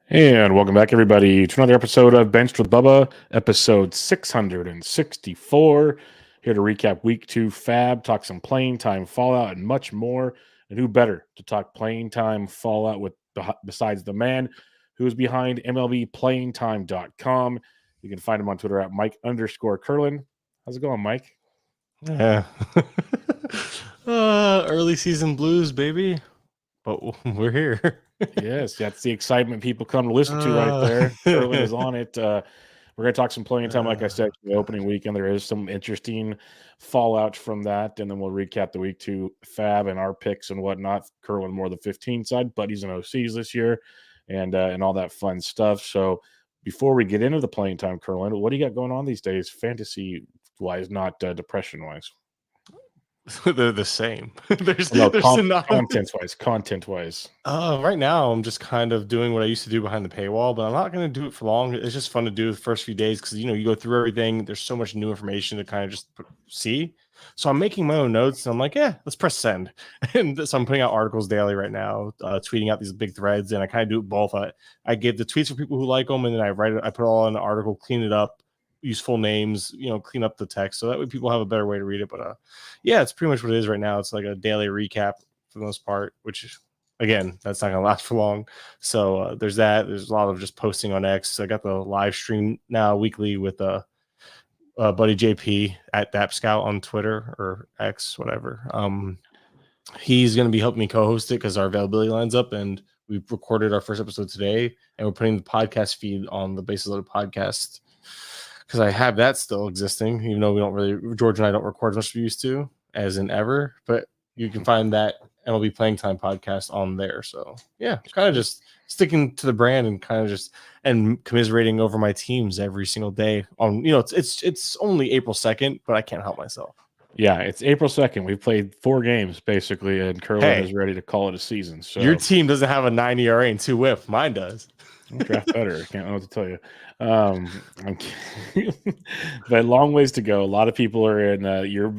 And welcome back, everybody, to another episode of Benched with Bubba, episode 664. Here to recap week 2 FAAB, talk some playing time fallout, and much more. And who better to talk playing time fallout with besides the man who is behind MLBplayingtime.com. You can find him on Twitter at Mike_Kurland. How's it going, Mike? Yeah. Early season blues, baby. But we're here. Yes, that's the excitement people come to listen to right there. Kurland is on it. We're going to talk some playing time. Like I said, the opening weekend, there is some interesting fallout from that. And then we'll recap the week 2 FAAB and our picks and whatnot. Kurland more the 15 side, but he's in OCs this year and all that fun stuff. So before we get into the playing time, Kurland, what do you got going on these days, fantasy-wise, not depression-wise? They're the same. there's content-wise. Right now, I'm just kind of doing what I used to do behind the paywall, but I'm not going to do it for long. It's just fun to do the first few days because, you go through everything. There's so much new information to kind of just see. So I'm making my own notes, and I'm like, let's press send. And so I'm putting out articles daily right now, tweeting out these big threads, and I kind of do it both. I give the tweets for people who like them, and then I write it. I put it all in an article, clean it up, use full names, clean up the text so that way people have a better way to read it. But it's pretty much what it is right now. It's like a daily recap for the most part, which again, that's not gonna last for long. So there's that. There's a lot of just posting on X. I got the live stream now weekly with buddy JP at Dap Scout on Twitter or X, whatever. He's gonna be helping me co-host it because our availability lines up, and we recorded our first episode today, and we're putting the podcast feed on the Bases Loaded podcast because I have that still existing, even though George and I don't record as much as we used to, as in ever. But you can find that MLB Playing Time podcast on there. So kind of just sticking to the brand and kind of just commiserating over my teams every single day. On it's only April 2nd, but I can't help myself. Yeah, it's April 2nd. We've played 4 games basically, and Kurland is ready to call it a season. So your team doesn't have a 9 ERA and 2 WHIP. Mine does. Draft better. I can't know what to tell you. But long ways to go. A lot of people are in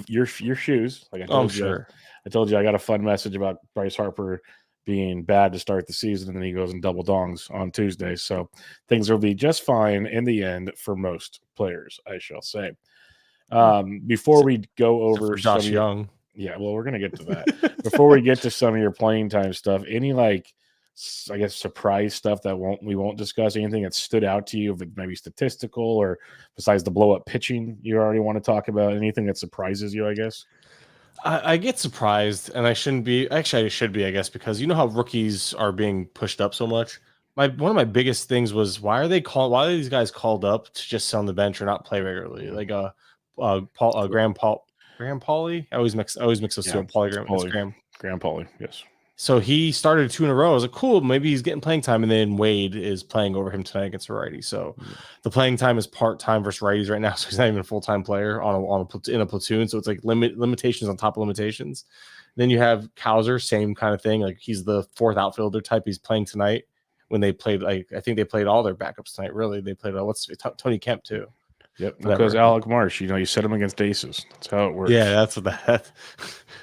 your shoes. Like I told you, I told you I got a fun message about Bryce Harper being bad to start the season, and then he goes and double dongs on Tuesday. So things will be just fine in the end for most players, I shall say. Before we go over Josh Young. Yeah, well, we're gonna get to that. Before we get to some of your playing time stuff, any I guess surprise stuff that we won't discuss, anything that stood out to you, if it maybe statistical or besides the blow up pitching you already want to talk about, anything that surprises you, I guess? I get surprised, and I shouldn't be. Actually, I should be, I guess, because you know how rookies are being pushed up so much. One of my biggest things was why are these guys called up to just sit on the bench or not play regularly? Like Graham Pauley. I always mix those two up. Graham Pauley, yes. So he started 2 in a row. I was like, cool, maybe he's getting playing time. And then Wade is playing over him tonight against a righty. So the playing time is part-time versus righties right now. So he's not even a full-time player in a platoon. So it's like limitations on top of limitations. Then you have Cowser, same kind of thing. Like he's the 4th outfielder type. He's playing tonight when they played. I think they played all their backups tonight. Really, they played Tony Kemp too. Yep, because Alec Marsh, you set him against aces. That's how it works. Yeah, that's what that.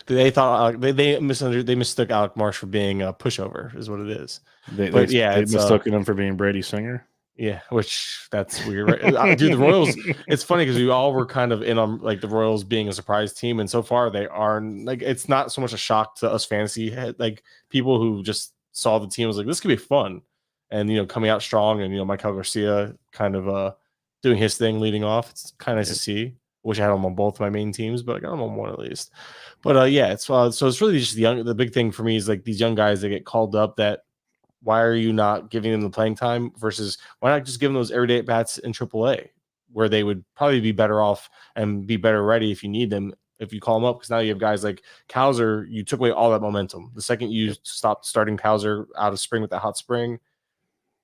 They thought they mistook Alec Marsh for being a pushover, is what it is. They mistook him for being Brady Singer. Yeah, which that's weird, right? Dude, the Royals. It's funny because we all were kind of in on like the Royals being a surprise team, and so far they are like it's not so much a shock to us fantasy like people who just saw the team was like this could be fun, and coming out strong, and Michael Garcia kind of doing his thing, leading off. It's kind of nice to see. Wish I had him on both my main teams, but I got him on one at least. But it's so it's really just the big thing for me is like these young guys that get called up. That why are you not giving them the playing time versus why not just give them those everyday at bats in AAA where they would probably be better off and be better ready if you need them if you call them up, because now you have guys like Cowser. You took away all that momentum the second you stopped starting Cowser out of spring with that hot spring.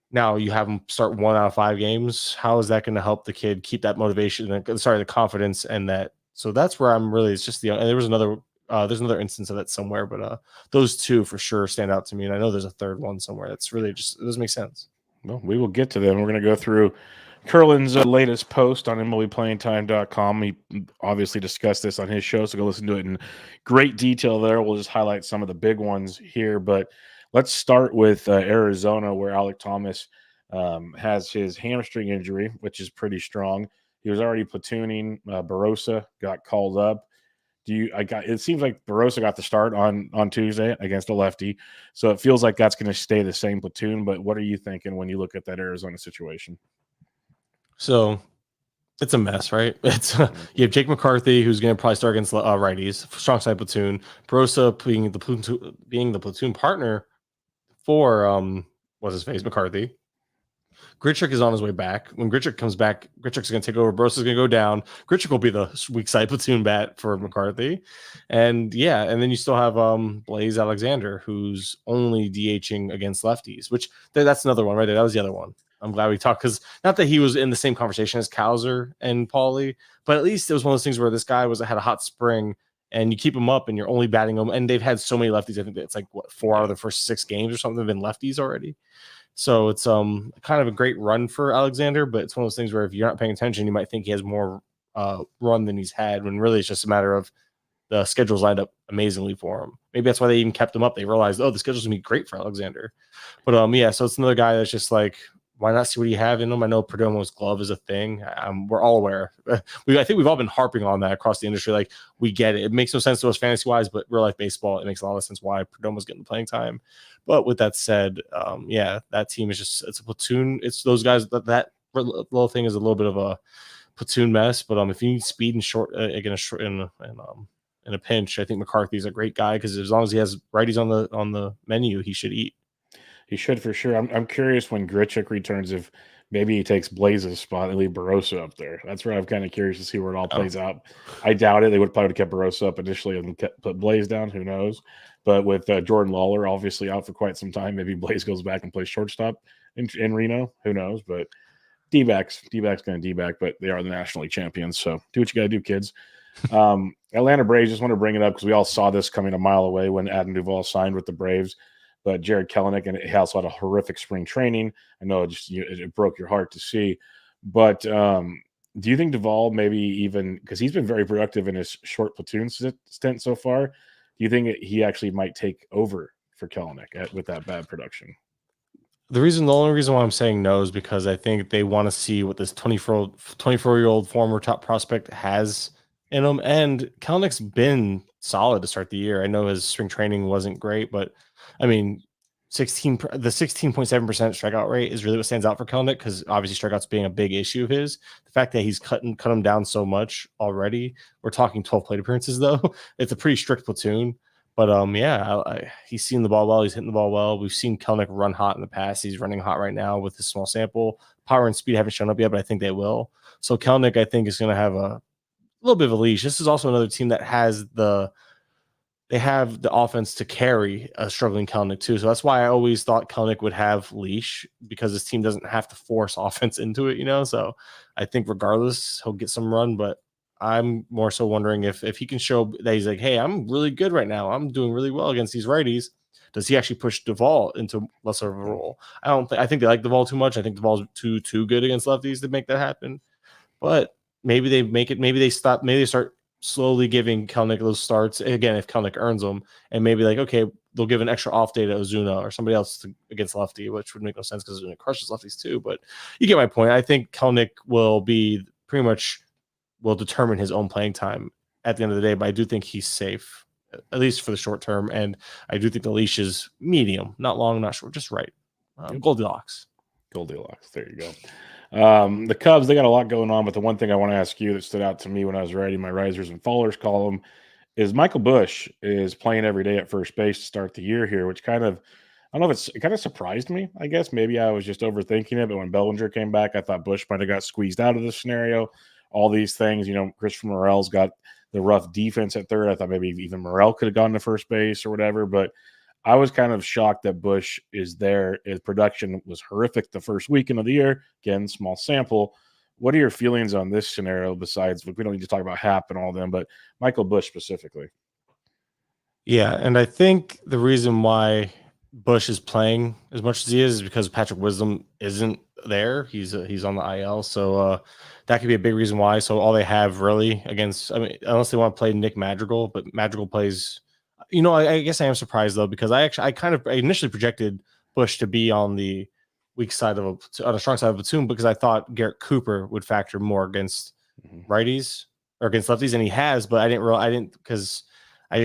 Now you have him start 1 out of 5 games. How is that going to help the kid keep that motivation? The confidence and that. So that's where I'm really. It's just and there was another. There's another instance of that somewhere, but those 2 for sure stand out to me, and I know there's a third one somewhere. That's really just it doesn't make sense. Well, we will get to them. We're going to go through Kurland's latest post on MLBplayingtime.com. He obviously discussed this on his show, so go listen to it in great detail there. We'll just highlight some of the big ones here, but let's start with Arizona, where Alek Thomas has his hamstring injury, which is pretty strong. He was already platooning. Barossa got called up. It seems like Barossa got the start on Tuesday against a lefty, so it feels like that's going to stay the same platoon. But what are you thinking when you look at that Arizona situation? So it's a mess, right? It's you have Jake McCarthy, who's going to probably start against righties, strong side platoon. Barossa being the platoon partner for what's his face, McCarthy. Grichuk is on his way back. When Grichuk comes back, Grichuk's going to take over. Barossa's going to go down. Grichuk will be the weak side platoon bat for McCarthy. And then you still have Blaze Alexander, who's only DHing against lefties, which that's another one right there. That was the other one. I'm glad we talked, because not that he was in the same conversation as Kowser and Pauly, but at least it was one of those things where this guy had a hot spring, and you keep him up and you're only batting him. And they've had so many lefties. I think it's like 4 out of the first 6 games or something have been lefties already. So it's kind of a great run for Alexander, but it's one of those things where if you're not paying attention, you might think he has more run than he's had, when really it's just a matter of the schedule's lined up amazingly for him. Maybe that's why they even kept him up. They realized, the schedule's going to be great for Alexander. But so it's another guy that's just like, why not see what you have in him? I know Perdomo's glove is a thing. We're all aware. I think we've all been harping on that across the industry. Like, we get it. It makes no sense to us fantasy-wise, but real-life baseball, it makes a lot of sense why Perdomo's getting playing time. But with that said, that team is it's a platoon. It's those guys, that little thing is a little bit of a platoon mess. But if you need speed and short, in a pinch, I think McCarthy's a great guy, because as long as he has righties on the menu, he should eat. He should, for sure. I'm curious when Grichuk returns, if maybe he takes Blaze's spot and leave Barossa up there. That's where I'm kind of curious to see where it all plays out. I doubt it. They would probably kept Barossa up initially and put Blaze down. Who knows? But with Jordan Lawler obviously out for quite some time, maybe Blaze goes back and plays shortstop in Reno. Who knows? But D-backs going to D-back, but they are the National League champions. So do what you got to do, kids. Atlanta Braves, just want to bring it up because we all saw this coming a mile away when Adam Duvall signed with the Braves. But Jared Kelenic, and he also had a horrific spring training. I know it broke your heart to see. But do you think Duvall maybe even, because he's been very productive in his short platoon stint so far, do you think he actually might take over for Kelenic with that bad production? The only reason why I'm saying no is because I think they want to see what this 24-year-old former top prospect has in him. And Kelenic's been solid to start the year. I know his spring training wasn't great, but I mean, the 16.7% strikeout rate is really what stands out for Kelenic, because obviously strikeouts being a big issue of his. The fact that he's cut him down so much already. We're talking 12 plate appearances though. It's a pretty strict platoon. But he's seen the ball well. He's hitting the ball well. We've seen Kelenic run hot in the past. He's running hot right now with his small sample. Power and speed haven't shown up yet, but I think they will. So Kelenic, I think, is going to have a little bit of a leash. This is also another team that has they have the offense to carry a struggling Kelenic too. So that's why I always thought Kelenic would have leash, because this team doesn't have to force offense into it, So I think regardless, he'll get some run, but I'm more so wondering if he can show that he's like, hey, I'm really good right now. I'm doing really well against these righties. Does he actually push Duvall into lesser of a role? I think they like Duvall too much. I think Duvall's too good against lefties to make that happen. But maybe they make it. Maybe they stop. Maybe they start slowly giving Kelenic those starts again if Kelenic earns them, and maybe like, okay, they'll give an extra off day to Ozuna or somebody else against lefty, which would make no sense because Ozuna crushes lefties too. But you get my point. I think Kelenic will determine his own playing time at the end of the day, but I do think he's safe, at least for the short term, and I do think the leash is medium, not long, not short, just right. Goldilocks. There you go. The Cubs, they got a lot going on, but the one thing I want to ask you that stood out to me when I was writing my risers and fallers column is Michael Busch is playing every day at first base to start the year here, which kind of, I don't know if it kind of surprised me, I guess. Maybe I was just overthinking it, but when Bellinger came back, I thought Busch might have got squeezed out of this scenario. All these things, Christopher Morel's got the rough defense at third. I thought maybe even Morel could have gone to first base or whatever, but I was kind of shocked that Busch is there. His production was horrific the first weekend of the year. Again, small sample. What are your feelings on this scenario besides, we don't need to talk about Happ and all them, but Michael Busch specifically? Yeah, and I think the reason why Busch is playing as much as he is because Patrick Wisdom isn't there. He's on the IL, so that could be a big reason why. So all they have really against, unless they want to play Nick Madrigal, but Madrigal plays. I guess I am surprised though, because I initially projected Busch to be on the weak side of on a strong side of a platoon because I thought Garrett Cooper would factor more against righties or against lefties, and he has, but I didn't because I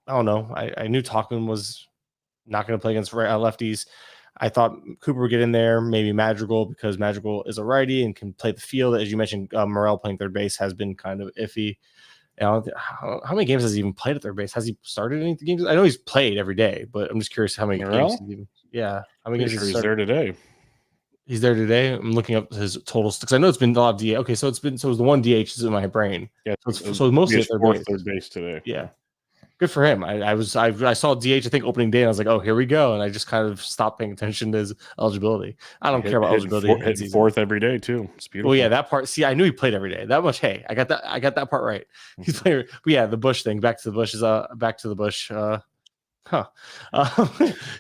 don't know. I knew Talkman was not going to play against lefties. I thought Cooper would get in there, maybe Madrigal, because Madrigal is a righty and can play the field. As you mentioned, Morel playing third base has been kind of iffy. How many games has he even played at third base? Has he started any games? I know he's played every day, but I'm just curious how many games he's even. Yeah, how many games he's there today? He's there today. I'm looking up his totals because I know it's been a lot of DH. Okay, so it was the one DH is in my brain. Yeah, so it's mostly at third base today. Yeah. Good for him. I saw DH I think opening day and I was like, oh, here we go, and I just kind of stopped paying attention to his eligibility. I don't care about eligibility. Hitting fourth every day too. It's beautiful. Well, yeah, that part. See, I knew he played every day. That much. Hey, I got that part right. He's playing. But yeah, the Bush thing. Back to the Bush is back to the Bush.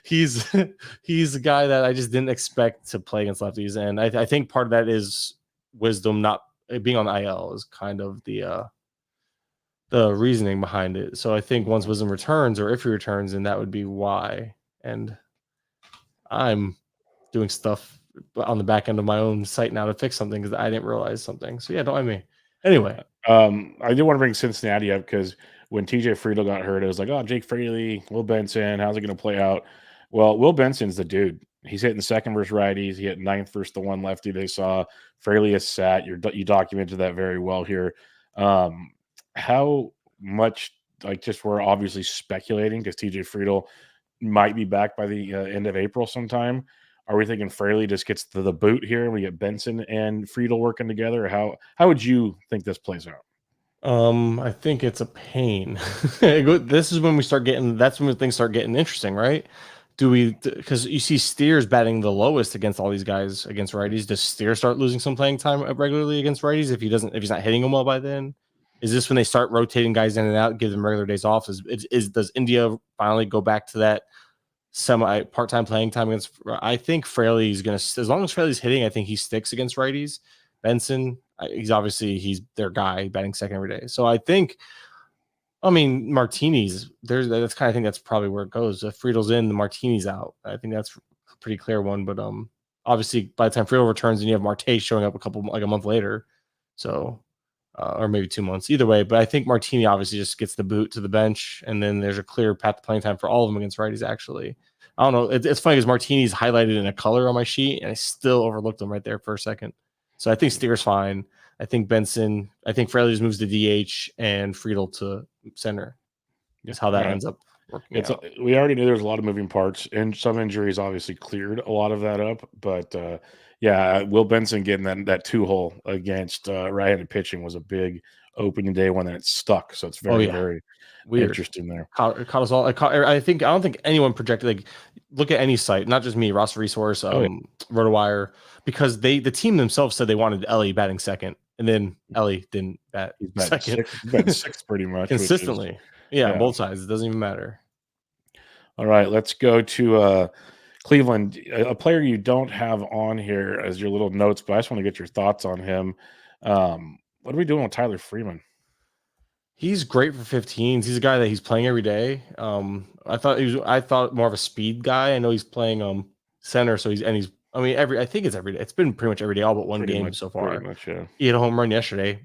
He's a guy that I just didn't expect to play against lefties, and I think part of that is wisdom. Not being on the IL is kind of the reasoning behind it. So I think once wisdom returns, or if he returns, then that would be why. And I'm doing stuff on the back end of my own site now to fix something because I didn't realize something. So yeah, don't mind me. Anyway, I do want to bring Cincinnati up because when TJ Friedel got hurt, it was like, oh, Jake Fraley, Will Benson, how's it going to play out? Well, Will Benson's the dude. He's hitting second versus righties. He hit ninth versus the one lefty they saw. Fraley is sat. You documented that very well here. How much, like, just we're obviously speculating because TJ Friedel might be back by the end of April sometime. Are we thinking Fraley just gets the boot here and we get Benson and Friedel working together? How would you think this plays out? I think it's a pain. This is when that's when things start getting interesting, right? Because you see Steers batting the lowest against all these guys against righties. Does Steers start losing some playing time regularly against righties if he's not hitting them well by then? Is this when they start rotating guys in and out, give them regular days off? Does India finally go back to that part-time playing time against? I think Fraley's gonna, as long as Fraley's hitting, I think he sticks against righties. Benson, he's their guy batting second every day. So I think, Martini's that's kind of think that's probably where it goes. If Friedel's in, the Martini's out. I think that's a pretty clear one. But obviously by the time Friedel returns, then you have Marte showing up a month later. So or maybe 2 months, either way. But I think Martini obviously just gets the boot to the bench, and then there's a clear path to playing time for all of them against righties. Actually, I don't know. It's funny because Martini's highlighted in a color on my sheet, and I still overlooked him right there for a second. So I think Steer's fine. I think Benson. I think Fraley just moves to DH and Friedel to center. Is how that ends up working. We already knew there was a lot of moving parts, and some injuries obviously cleared a lot of that up, but. Yeah, Will Benson getting that 2-hole against right-handed pitching was a big opening day when that stuck. So it's very weird. Interesting there. Caught us all. I don't think anyone projected. Like, look at any site, not just me, Ross Resource, RotoWire, because the team themselves said they wanted Ellie batting second, and then Ellie didn't bat second. He's batting sixth pretty much consistently. Both sides. It doesn't even matter. All right, let's go to Cleveland, a player you don't have on here as your little notes, but I just want to get your thoughts on him. What are we doing with Tyler Freeman? He's great for 15s. He's a guy that he's playing every day. I thought more of a speed guy. I know he's playing center, so I think it's every day. It's been pretty much every day, all but one game so far. Pretty much, yeah. He had a home run yesterday.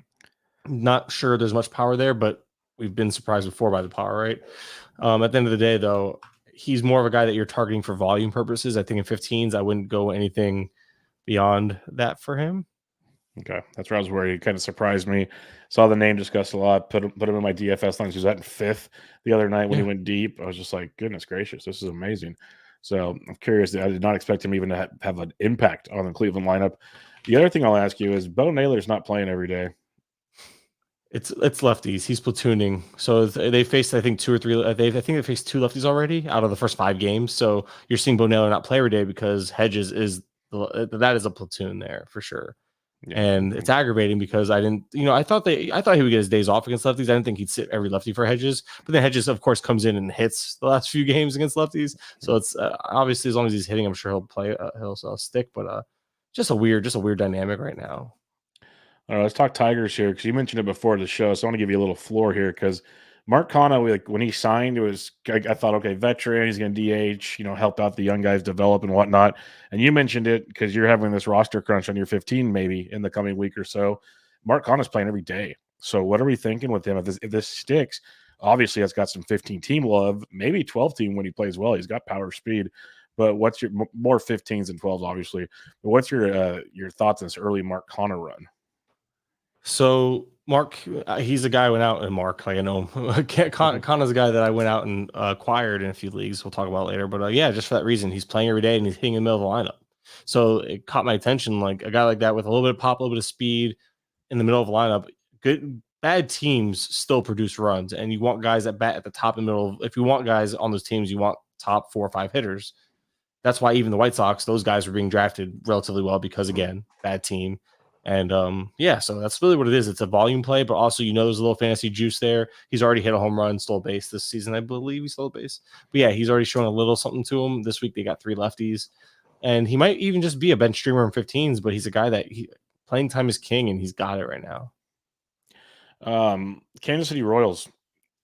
Not sure there's much power there, but we've been surprised before by the power, right? At the end of the day, though, he's more of a guy that you're targeting for volume purposes. I think in 15s, I wouldn't go anything beyond that for him. Okay, that's where I was worried. It kind of surprised me. Saw the name discussed a lot. Put him in my DFS lines. He was at in 5th the other night when he went deep. I was just like, goodness gracious, this is amazing. So I'm curious. I did not expect him even to have an impact on the Cleveland lineup. The other thing I'll ask you is Bo Naylor's not playing every day. It's lefties. He's platooning. So they faced, I think, 2 or 3. I think they faced 2 lefties already out of the first 5 games. So you're seeing Bo Naylor not play every day because Hedges is a platoon there for sure. Yeah. And it's aggravating because I thought he would get his days off against lefties. I didn't think he'd sit every lefty for Hedges, but then Hedges, of course, comes in and hits the last few games against lefties. So it's obviously as long as he's hitting, I'm sure he'll play. He'll stick, but just a weird dynamic right now. All right, let's talk Tigers here because you mentioned it before the show. So I want to give you a little floor here because Mark Kana, like when he signed, it was I thought, okay, veteran, he's going to DH, help out the young guys develop and whatnot. And you mentioned it because you're having this roster crunch on your 15 maybe in the coming week or so. Mark Kana's playing every day. So what are we thinking with him if this sticks? Obviously, that's got some 15 team love, maybe 12 team when he plays well. He's got power, speed. But what's your more 15s and 12s, obviously? But what's your thoughts on this early Mark Kana run? So Mark, he's a guy I went out and Mark, like I know him. Kana's a guy that I went out and acquired in a few leagues. We'll talk about later. But yeah, just for that reason, he's playing every day and he's hitting in the middle of the lineup. So it caught my attention, like a guy like that with a little bit of pop, a little bit of speed in the middle of the lineup. Bad teams still produce runs, and you want guys that bat at the top and middle. If you want guys on those teams, you want top 4 or 5 hitters. That's why even the White Sox, those guys were being drafted relatively well because, again, bad team. And so that's really what it is. It's a volume play, but also, there's a little fantasy juice there. He's already hit a home run, stole a base this season. I believe he stole a base. But yeah, he's already shown a little something to him. This week they got 3 lefties. And he might even just be a bench streamer in 15s, but he's a guy that playing time is king, and he's got it right now. Kansas City Royals,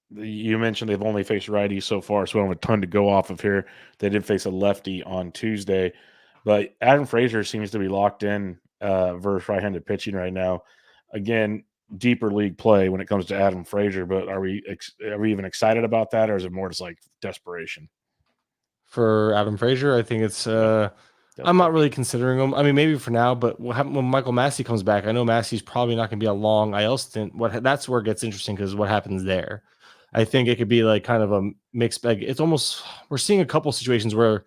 you mentioned they've only faced righties so far, so we don't have a ton to go off of here. They did face a lefty on Tuesday, but Adam Frazier seems to be locked in versus right-handed pitching right now. Again, deeper league play when it comes to Adam Frazier, but are we even excited about that, or is it more just like desperation? For Adam Frazier, I think it's I'm not really considering him. I mean, maybe for now, but what happened when Michael Massey comes back? I know Massey's probably not going to be a long IL stint. That's where it gets interesting because what happens there? I think it could be like kind of a mixed bag. It's almost we're seeing a couple situations where,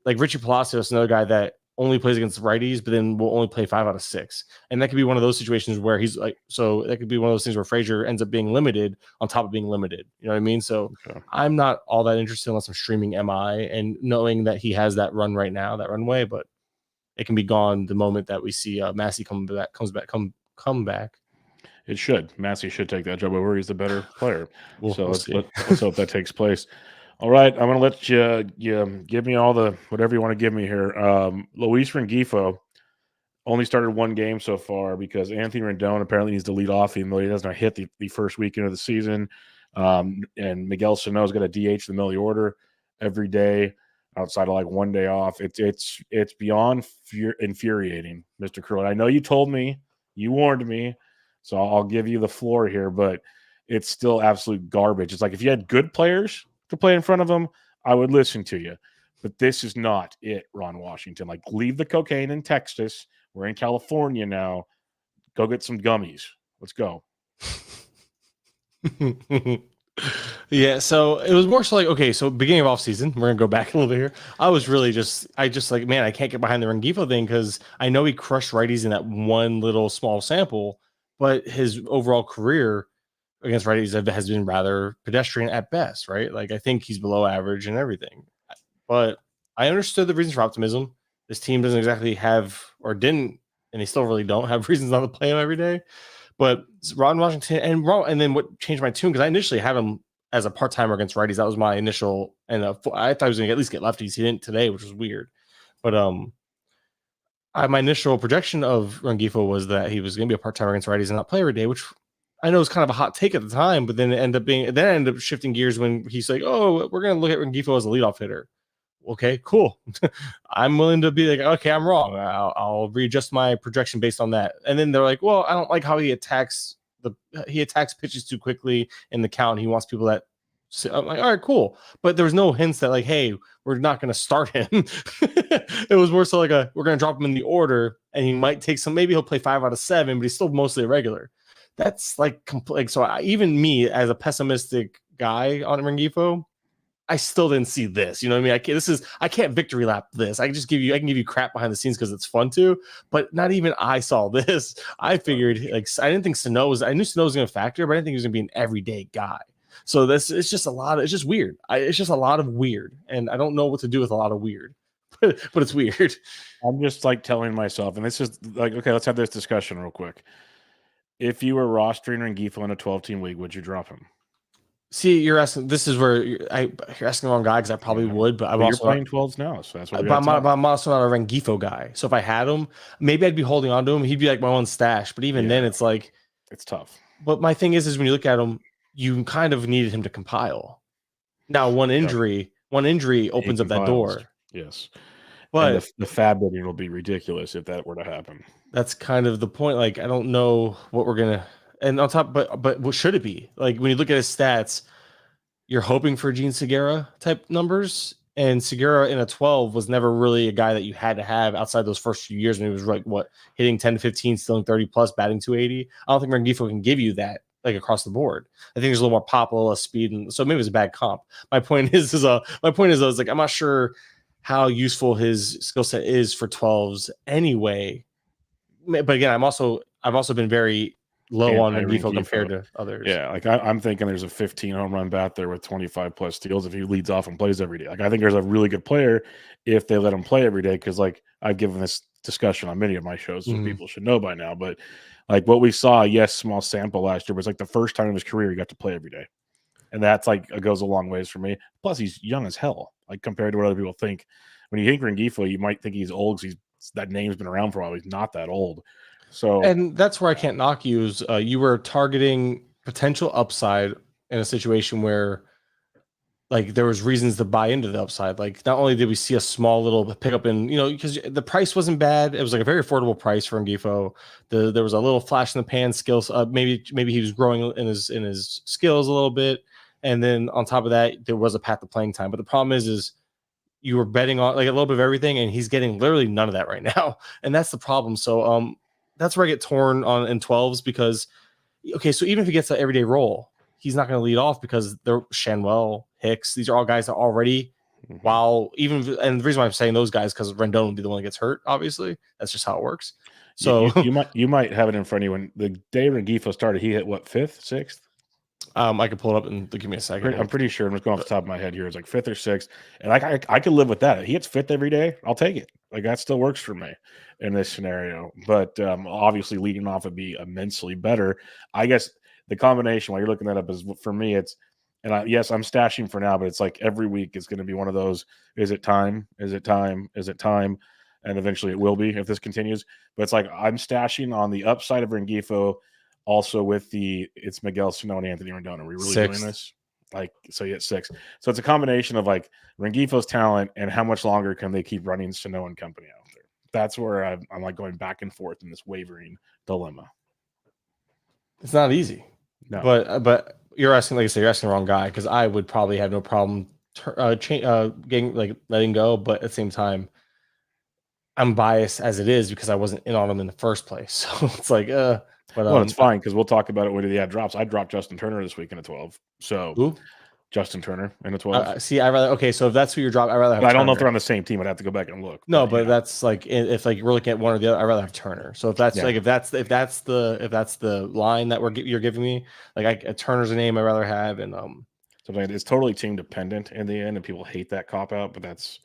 like Richie Palacios, another guy that only plays against righties, but then will only play 5 out of 6, and that could be one of those situations where he's like, so that could be one of those things where Frazier ends up being limited on top of being limited. You know what I mean? So okay. I'm not all that interested unless I'm streaming MI and knowing that he has that run right now, that runway, but it can be gone the moment that we see Massey come back. It should. Massey should take that job over. He's the better player. Let's hope that takes place. All right, I'm going to let you give me all the whatever you want to give me here. Luis Rengifo only started 1 game so far because Anthony Rendon apparently needs to lead off, even though he doesn't hit the first weekend of the season. And Miguel Sano's got a DH in the middle of the order every day outside of like 1 day off. It's beyond infuriating, Mr. Kurland. I know you told me, you warned me, so I'll give you the floor here, but it's still absolute garbage. It's like if you had good players to play in front of them, I would listen to you. But this is not it, Ron Washington. Like, leave the cocaine in Texas. We're in California now. Go get some gummies. Let's go. Yeah, so it was more so like, okay, so beginning of off season, we're gonna go back a little bit here. I was really I like, man, I can't get behind the Rengifo thing because I know he crushed righties in that one little small sample, but his overall career against righties has been rather pedestrian at best, right? Like, I think he's below average and everything. But I understood the reasons for optimism. This team doesn't exactly have, or didn't, and they still really don't have reasons not to play him every day. But Ron Washington, and then what changed my tune, because I initially had him as a part-timer against righties. That was my initial, and I thought he was going to at least get lefties. He didn't today, which was weird. But my initial projection of Rengifo was that he was going to be a part-timer against righties and not play every day, which I know it's kind of a hot take at the time, but then it ended up shifting gears when he's like, oh, we're going to look at Rengifo as a leadoff hitter. Okay, cool. I'm willing to be like, okay, I'm wrong. I'll readjust my projection based on that. And then they're like, well, I don't like how he attacks pitches too quickly in the count. He wants people that. So I'm like, all right, cool. But there was no hints that like, hey, we're not going to start him. It was more so like we're going to drop him in the order, and he might take some. Maybe he'll play 5 out of 7, but he's still mostly a regular. That's like even me as a pessimistic guy on Rengifo, I still didn't see this. You know what I mean? I can't victory lap this. I can give you crap behind the scenes because it's fun to, but not even I saw this. I figured I didn't think I knew Sano was going to factor, but I didn't think he was going to be an everyday guy. So it's just it's just weird. It's just a lot of weird, and I don't know what to do with a lot of weird, but it's weird. I'm just like telling myself, and this is like, okay, let's have this discussion real quick. If you were rostering Rengifo in a 12-team league, would you drop him? See, you're asking. This is where you're asking the wrong guy, because I probably would, but I'm also playing 12s now, so that's what. I'm also not a Rengifo guy. So if I had him, maybe I'd be holding on to him. He'd be like my own stash. But even then, it's like it's tough. But my thing is when you look at him, you kind of needed him to compile. Now, one injury opens up that door. Yes. But and the FAAB bidding will be ridiculous if that were to happen. That's kind of the point. Like, I don't know what we're gonna, and on top, but what should it be? Like, when you look at his stats, you're hoping for Gene Segura type numbers, and Segura in a 12 was never really a guy that you had to have outside those first few years when he was like hitting 10 to 15, stealing 30 plus, batting 280. I don't think Rengifo can give you that like across the board. I think there's a little more pop, a little less speed, and so maybe it's a bad comp. My point is like I'm not sure how useful his skill set is for 12s anyway. But again, I've also been very low on Rengifo compared to others. Yeah, like I'm thinking there's a 15 home run bat there with 25 plus steals if he leads off and plays every day. Like I think there's a really good player if they let him play every day, because like I've given this discussion on many of my shows, so people should know by now. But like what we saw, yes, small sample last year, was like the first time in his career he got to play every day, and that's like it goes a long ways for me. Plus, he's young as hell, like compared to what other people think. When you think Rengifo, you might think he's old because that name's been around for a while. He's not that old. So, and that's where I can't knock you is you were targeting potential upside in a situation where like there was reasons to buy into the upside. Like not only did we see a small little pickup in, because the price wasn't bad. It was like a very affordable price for Rengifo. There was a little flash in the pan skills. Maybe he was growing in his skills a little bit. And then on top of that, there was a path to playing time. But the problem is you were betting on like a little bit of everything, and he's getting literally none of that right now. And that's the problem. So that's where I get torn on in 12s because, okay, so even if he gets an everyday role, he's not going to lead off because they're Shanwell, Hicks. These are all guys that already, and the reason why I'm saying those guys because Rendon will be the one that gets hurt. Obviously, that's just how it works. So you might have it in front of you. When the day Rengifo started, he hit what, 5th, 6th? I could pull it up and give me a second. I'm pretty sure. I'm just going off the top of my head here. It's like 5th or 6th, and I could live with that. If he hits 5th every day, I'll take it. Like that still works for me in this scenario. But obviously, leading off would be immensely better. I guess the combination while you're looking that up is for me. It's yes, I'm stashing for now, but it's like every week is going to be one of those. Is it time? Is it time? Is it time? And eventually, it will be if this continues. But it's like I'm stashing on the upside of Rengifo. Also with it's Miguel Sano and Anthony Rendon. Are we really doing this? Like, so you get 6. So it's a combination of like Rengifo's talent and how much longer can they keep running Sano and company out there. That's where I'm like going back and forth in this wavering dilemma. It's not easy. No. But you're asking, like I said, you're asking the wrong guy because I would probably have no problem letting go. But at the same time, I'm biased as it is because I wasn't in on him in the first place. So it's like, well, it's fine because we'll talk about it when the ad drops. I dropped Justin Turner this week in a 12. So who? Justin Turner in a 12. See, so if that's who you're dropping, I'd rather have I don't know if they're on the same team. I'd have to go back and look. No, but that's like if like we're looking at one or the other, I'd rather have Turner. So if that's if that's the line that you're giving me, like Turner's a name I'd rather have, and so it's totally team dependent in the end, and people hate that cop out, but that's.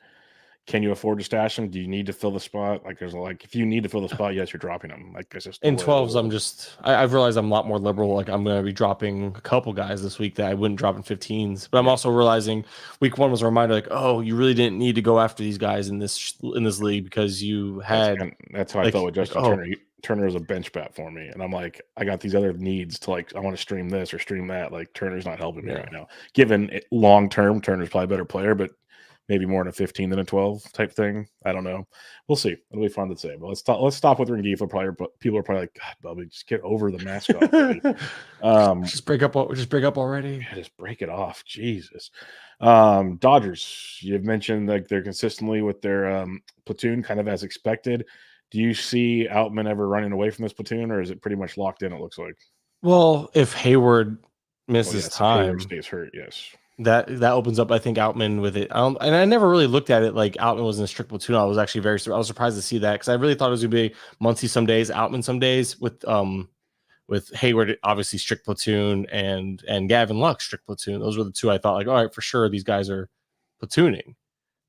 Can you afford to stash them? Do you need to fill the spot? Like, if you need to fill the spot, yes, you're dropping them. Like, that's just in 12s. I've realized I'm a lot more liberal. Like, I'm going to be dropping a couple guys this week that I wouldn't drop in 15s. But I'm also realizing week 1 was a reminder, like, oh, you really didn't need to go after these guys in this league because you had. That's how I felt with Justin Turner. Turner is a bench bat for me, and I'm like, I got these other needs to I want to stream this or stream that. Like, Turner's not helping me right now. Given long term, Turner's probably a better player, but. Maybe more in a 15 than a 12 type thing. I don't know. We'll see. It'll be fun to say. But let's stop with Rengifo. People are probably like, God, Bubba, just get over the mascot. Just break up already. Yeah, just break it off. Jesus. Dodgers. You've mentioned like they're consistently with their platoon, kind of as expected. Do you see Outman ever running away from this platoon, or is it pretty much locked in? It looks like. Well, if Hayward misses time, Hayward stays hurt. Yes. That opens up, I think, Outman with it. And I never really looked at it like Outman was in a strict platoon. I was actually I was surprised to see that because I really thought it was going to be Muncy some days, Outman some days with Hayward, obviously strict platoon, and Gavin Lux strict platoon. Those were the two I thought like, all right, for sure these guys are platooning.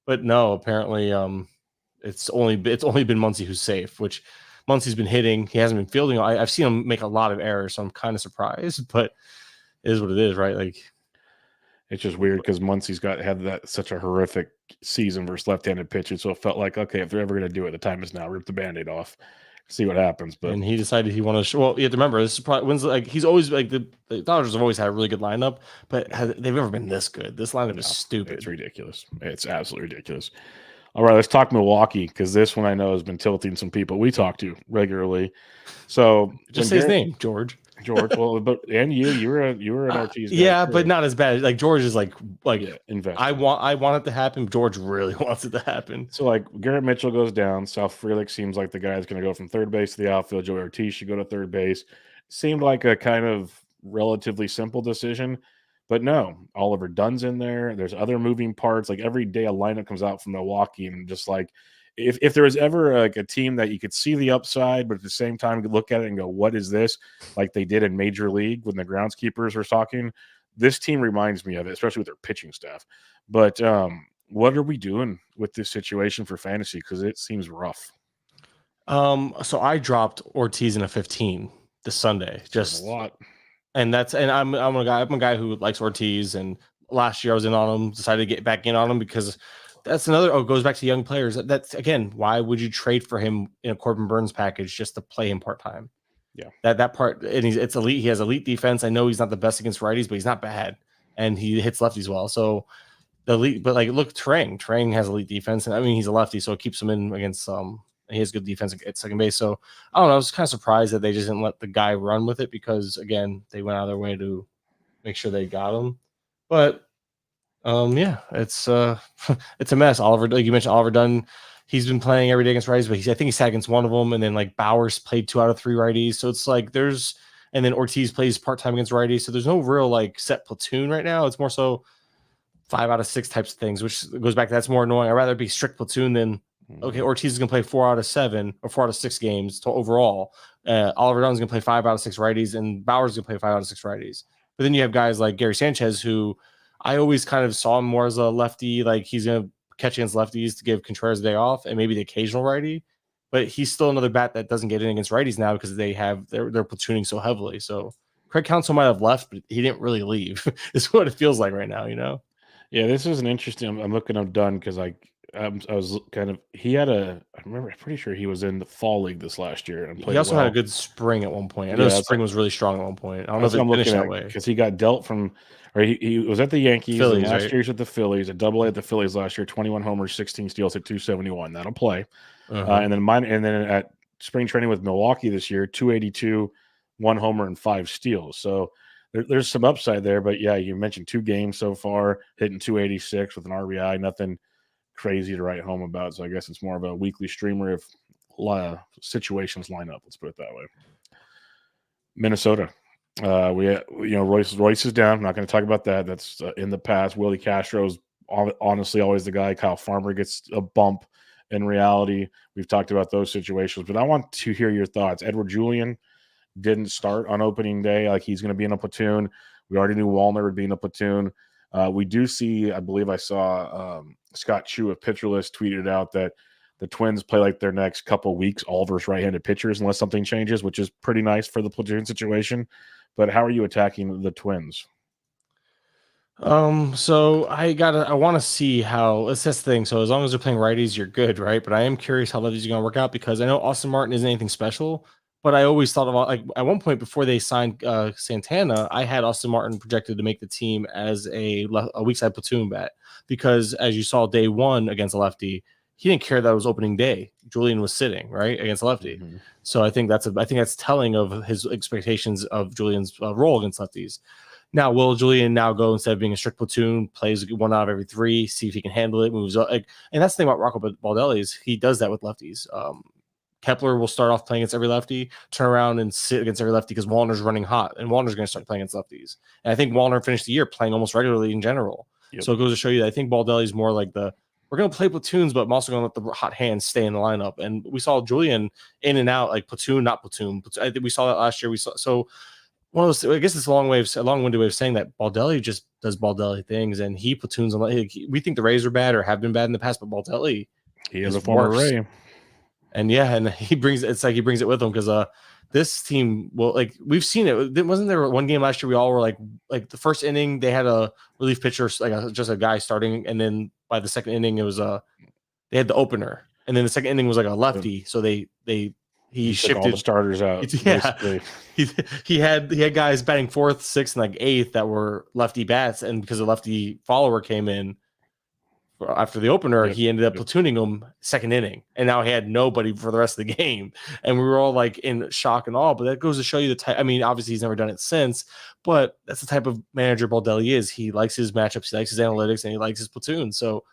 But no, apparently it's only been Muncy who's safe, which Muncy's been hitting. He hasn't been fielding. I've seen him make a lot of errors, so I'm kind of surprised, but it is what it is, right? Like. It's just weird because Muncy's had such a horrific season versus left-handed pitching, so it felt like, okay, if they're ever going to do it, the time is now. Rip the Band-Aid off. see what happens. But and he decided he wanted to. Well, you have to remember, this is probably when's like he's always like the Dodgers have always had a really good lineup, but they've never been this good. This lineup is stupid. It's ridiculous. It's absolutely ridiculous. All right, let's talk Milwaukee, because this one I know has been tilting some people we talk to regularly. So just say his name, George. Well, but and you were an Ortiz guy. Yeah, but not as bad. Like George is like I want it to happen. George really wants it to happen. So like Garrett Mitchell goes down. South Frelick seems like the guy that's going to go from third base to the outfield. Joey Ortiz should go to third base. Seemed like a kind of relatively simple decision, but no. Oliver Dunn's in there. There's other moving parts. Like every day a lineup comes out from Milwaukee, and just like if there was ever like a team that you could see the upside, but at the same time you could look at it and go, what is this? Like they did in Major League when the groundskeepers were talking. This team reminds me of it, especially with their pitching staff. But what are we doing with this situation for fantasy? Because it seems rough. So I dropped Ortiz in a 15 this Sunday. Just a lot. And I'm a guy who likes Ortiz, and last year I was in on him, decided to get back in on him because that's another. Oh, it goes back to young players. That's again, why would you trade for him in a Corbin Burns package just to play him part time? Yeah, that part, and it's elite. He has elite defense. I know he's not the best against righties, but he's not bad, and he hits lefties well. So the elite, but like look, Trang has elite defense, and I mean he's a lefty, so it keeps him in against he has good defense at second base. So I don't know. I was kind of surprised that they just didn't let the guy run with it because again, they went out of their way to make sure they got him. But yeah, it's it's a mess. Oliver, like you mentioned, Oliver Dunn, he's been playing every day against righties, but I think he sat against one of them, and then like Bowers played 2 out of 3 righties. So it's like and then Ortiz plays part-time against righties. So there's no real like set platoon right now. It's more so 5 out of 6 types of things, which goes back to that's more annoying. I'd rather be strict platoon than okay, Ortiz is gonna play 4 out of 7 or 4 out of 6 games to overall. Oliver Dunn's gonna play 5 out of 6 righties, and Bowers is gonna play 5 out of 6 righties. But then you have guys like Gary Sanchez, who I always kind of saw him more as a lefty, like he's going to catch against lefties to give Contreras a day off and maybe the occasional righty. But he's still another bat that doesn't get in against righties now because they're platooning so heavily. So Craig Counsell might have left, but he didn't really leave. Is what it feels like right now, you know? Yeah, this is an interesting. I'm looking up Dunn because I was kind of I'm pretty sure he was in the fall league this last year and played. He also had a good spring at one point. I know spring was really strong at one point. I don't know if it finished that way because he got dealt from. Or he was at the Yankees Phillies, last right? year. He was at the Phillies, at Double-A at the Phillies last year. 21 homers, 16 steals at 271. That'll play. And then at spring training with Milwaukee this year, 282, 1 homer and 5 steals. So there's some upside there. But yeah, you mentioned 2 games so far, hitting 286 with an RBI. Nothing crazy to write home about. So I guess it's more of a weekly streamer if situations line up. Let's put it that way. Minnesota. Royce is down. I'm not going to talk about that. That's in the past. Willie Castro's honestly always the guy. Kyle Farmer gets a bump in reality. We've talked about those situations, but I want to hear your thoughts. Edward Julian didn't start on opening day. Like he's going to be in a platoon. We already knew Wallner would be in a platoon. We do see, I believe I saw Scott Chu of Pitcher List tweeted out that the Twins play like their next couple weeks, all versus right-handed pitchers, unless something changes, which is pretty nice for the platoon situation. But how are you attacking the Twins? So I want to see how it's this thing. So as long as they're playing righties, you're good, right? But I am curious how lefties are going to work out because I know Austin Martin isn't anything special, but I always thought about like at one point before they signed Santana, I had Austin Martin projected to make the team as a weak side platoon bat because as you saw day 1 against a lefty, he didn't care that it was opening day. Julian was sitting right against lefty. Mm-hmm. So I think that's telling of his expectations of Julian's role against lefties. Now, will Julian now go instead of being a strict platoon, plays 1 out of every 3, see if he can handle it, moves up? And that's the thing about Rocco Baldelli is he does that with lefties. Kepler will start off playing against every lefty, turn around and sit against every lefty because Wallner's running hot, and Wallner's going to start playing against lefties. And I think Wallner finished the year playing almost regularly in general. Yep. So it goes to show you that I think Baldelli's more like we're going to play platoons, but I'm also going to let the hot hands stay in the lineup. And we saw Julian in and out, like platoon, not platoon. I think we saw that last year. So one of those, I guess it's a long-winded way of saying that Baldelli just does Baldelli things, and he platoons. We think the Rays are bad or have been bad in the past, but Baldelli, he is a former Ray. And yeah, and he brings it with him because this team we've seen it. Wasn't there one game last year we all were like the first inning they had a relief pitcher just a guy starting, and then by the second inning it was they had the opener, and then the second inning was like a lefty, so he he took all the shifted starters out. Yeah, Basically. he had guys batting 4th, 6th, and like 8th that were lefty bats, and because a lefty follower came in after the opener, he ended up platooning him 2nd inning, and now he had nobody for the rest of the game, and we were all like in shock and awe. But that goes to show you the type. I mean, obviously he's never done it since, but that's the type of manager Baldelli is. He likes his matchups, he likes his analytics, and he likes his platoon. So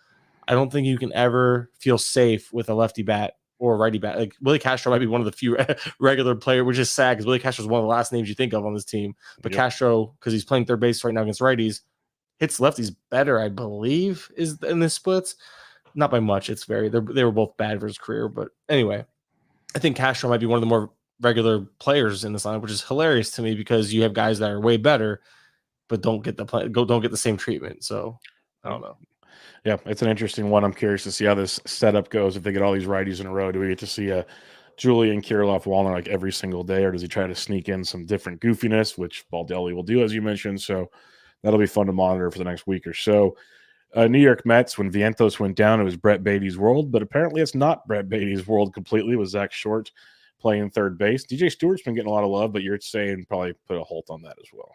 I don't think you can ever feel safe with a lefty bat or a righty bat. Like Willie Castro might be one of the few regular players, which is sad because Willie Castro is one of the last names you think of on this team. But Castro, because he's playing third base right now against righties, hits lefties better, I believe, is in this splits. Not by much. It's they were both bad for his career. But anyway, I think Castro might be one of the more regular players in this lineup, which is hilarious to me because you have guys that are way better, but don't get the same treatment. So I don't know. Yeah, it's an interesting one. I'm curious to see how this setup goes. If they get all these righties in a row, do we get to see a Julian Kirilloff-Wallner like every single day, or does he try to sneak in some different goofiness, which Baldelli will do, as you mentioned? So that'll be fun to monitor for the next week or so. New York Mets, when Vientos went down, it was Brett Beatty's world, but apparently it's not Brett Beatty's world completely. It was Zach Short playing third base. DJ Stewart's been getting a lot of love, but you're saying probably put a halt on that as well.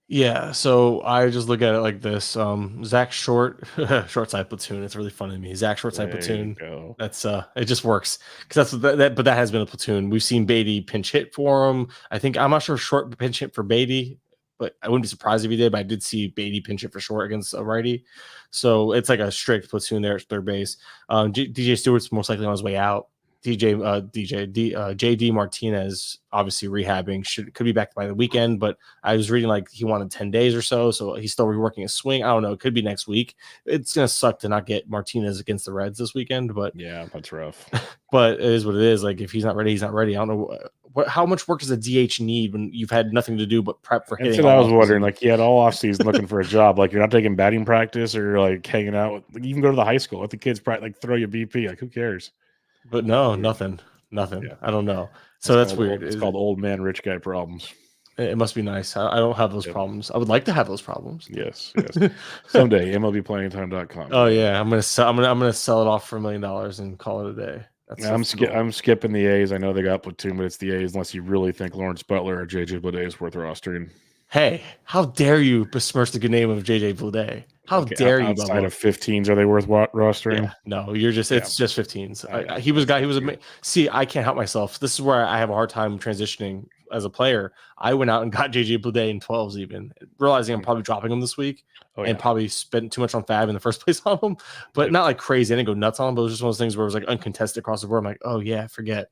Yeah, so I just look at it like this. Zach Short, short side platoon. It's really funny to me. Zach short side platoon. That's it just works because that's but that has been a platoon. We've seen Beatty pinch hit for him. I'm not sure if Short pinch hit for Beatty, but I wouldn't be surprised if he did. But I did see Beatty pinch hit for Short against a righty, so it's like a strict platoon there at third base. DJ Stewart's most likely on his way out. JD Martinez obviously rehabbing, could be back by the weekend, but I was reading like he wanted 10 days or so he's still reworking his swing. I don't know, it could be next week. It's gonna suck to not get Martinez against the Reds this weekend, but yeah, that's rough. But it is what it is. Like if he's not ready, he's not ready. I don't know how much work does a DH need when you've had nothing to do but prep for hitting. That's what I was wondering. Like he had all offseason looking for a job. Like you're not taking batting practice or like hanging out with, like, you can go to the high school, let the kids like throw you BP. Like who cares? But no, nothing. Yeah. I don't know. So that's weird. It's called old man, rich guy problems. It must be nice. I don't have those problems. I would like to have those problems. Yes. Someday, MLBplayingtime.com. Oh yeah, I'm gonna sell it off for $1 million and call it a day. I'm skipping the A's. I know they got platoon, but it's the A's unless you really think Lawrence Butler or JJ Bleday is worth rostering. Hey, how dare you besmirch the good name of JJ Bleday? How dare you? Outside of 15s, are they worth rostering? Yeah, no, it's just 15s. He was see, I can't help myself. This is where I have a hard time transitioning as a player. I went out and got JJ Bleday in 12s, even realizing I'm probably dropping him this week and probably spent too much on FAAB in the first place on him, but not like crazy. I didn't go nuts on him, but it was just one of those things where it was like uncontested across the board. I'm like, oh yeah, forget.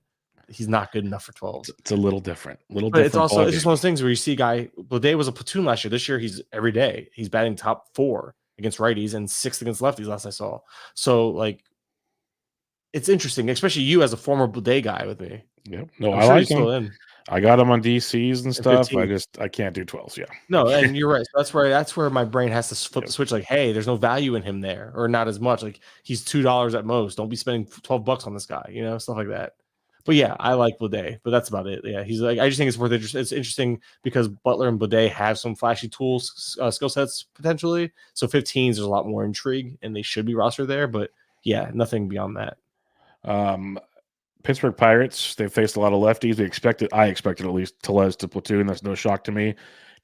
He's not good enough for 12. It's a little different. But it's just one of those things where you see a guy. Bleday was a platoon last year. This year he's every day. He's batting top 4 against righties and 6th against lefties last I saw. So like, it's interesting, especially you as a former Bleday guy with me. Yeah, no, I like him. I got him on DCs and stuff. I can't do 12s. Yeah, no, and you're right. So that's where my brain has to flip the switch. Like, hey, there's no value in him there, or not as much. Like he's $2 at most. Don't be spending $12 on this guy. Stuff like that. But yeah, I like Bleday, but that's about it. Yeah, he's like, I just think it's worth interest. It's interesting because Butler and Bleday have some flashy tools, skill sets potentially. So 15s, there's a lot more intrigue, and they should be rostered there. But yeah, nothing beyond that. Pittsburgh Pirates, they've faced a lot of lefties. I expected at least Tellez to platoon. That's no shock to me.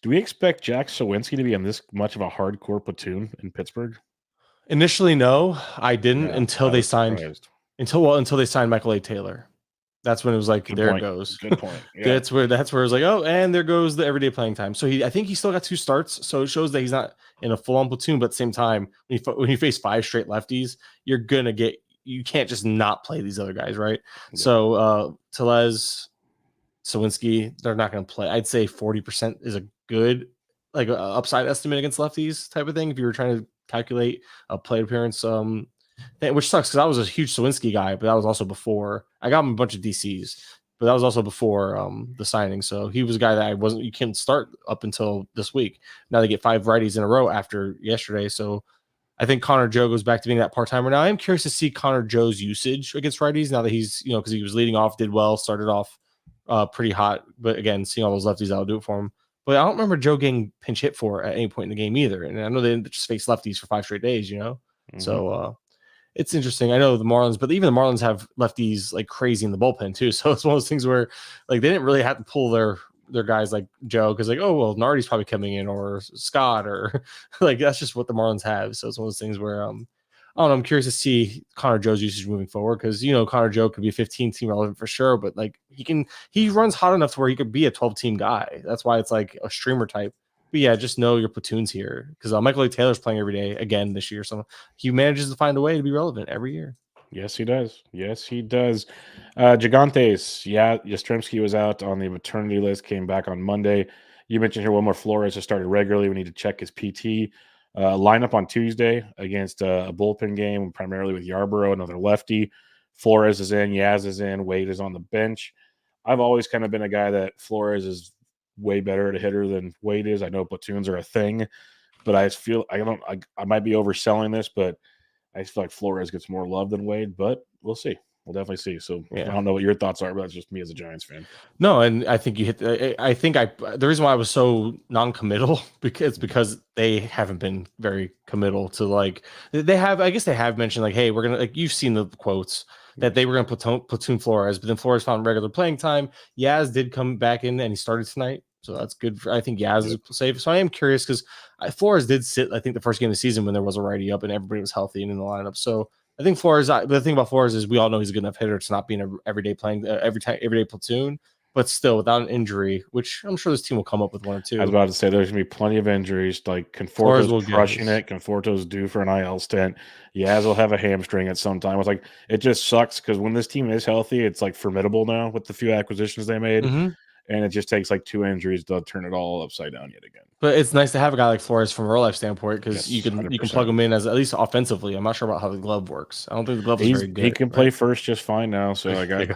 Do we expect Jack Sawinski to be in this much of a hardcore platoon in Pittsburgh? Initially, no, I didn't until they signed Michael A. Taylor. That's when it was like, there it goes. Good point. Yeah. That's where it was like, oh, and there goes the everyday playing time. So I think he still got 2 starts. So it shows that he's not in a full-on platoon, but at the same time, when you face 5 straight lefties, you can't just not play these other guys, right? Yeah. So Tellez, Sawinski, they're not going to play. I'd say 40% is a good upside estimate against lefties type of thing. If you were trying to calculate a plate appearance, which sucks because I was a huge Sawinski guy, but that was also before I got him a bunch of DCs, but that was also before the signing. So he was a guy that you can't start up until this week. Now they get 5 righties in a row after yesterday. So I think Connor Joe goes back to being that part-timer. Now I am curious to see Connor Joe's usage against righties now that he's, because he was leading off, did well, started off pretty hot, but again, seeing all those lefties, that'll do it for him. But I don't remember Joe getting pinch hit for at any point in the game either. And I know they didn't just face lefties for 5 straight days, Mm-hmm. So it's interesting. I know the Marlins, but even the Marlins have lefties like crazy in the bullpen too. So it's one of those things where like they didn't really have to pull their guys like Joe because like, oh well, Nardi's probably coming in or Scott or like that's just what the Marlins have. So it's one of those things where I don't know. I'm curious to see Connor Joe's usage moving forward because Connor Joe could be a 15 team relevant for sure, but like he runs hot enough to where he could be a 12 team guy. That's why it's like a streamer type. But yeah, just know your platoon's here because Michael A. Taylor's playing every day again this year, so he manages to find a way to be relevant every year. Yes, he does. Yes, he does. Gigantes, yeah, Yastrzemski was out on the maternity list, came back on Monday. You mentioned here Wilmer Flores has started regularly. We need to check his PT. Lineup on Tuesday against a bullpen game, primarily with Yarborough, another lefty. Flores is in, Yaz is in, Wade is on the bench. I've always kind of been a guy that Flores is way better at a hitter than Wade is. I know platoons are a thing, but I just feel I might be overselling this, but I feel like Flores gets more love than Wade, but we'll see. We'll definitely see. So I don't know what your thoughts are, but that's just me as a Giants fan. No, and I think you hit. The reason why I was so non-committal because they haven't been very committal to like they have. I guess they have mentioned like, hey, we're gonna like you've seen the quotes that they were gonna platoon Flores, but then Flores found regular playing time. Yaz did come back in and he started tonight. So that's good. I think Yaz is safe. So I am curious because Flores did sit, I think, the first game of the season when there was a righty up and everybody was healthy and in the lineup. So I think Flores, the thing about Flores is we all know he's a good enough hitter to not be an everyday playing, everyday platoon. But still, without an injury, which I'm sure this team will come up with one or two. I was about to say there's going to be plenty of injuries. Like Conforto's crushing it. Conforto's due for an IL stint. Yaz will have a hamstring at some time. It's like it just sucks because when this team is healthy, it's like formidable now with the few acquisitions they made. Mm-hmm. And it just takes like 2 injuries to turn it all upside down yet again. But it's nice to have a guy like Flores from a real life standpoint because you can 100%. plug him in as at least offensively. I'm not sure about how the glove works. I don't think the glove is very good. He can play first just fine now. So I got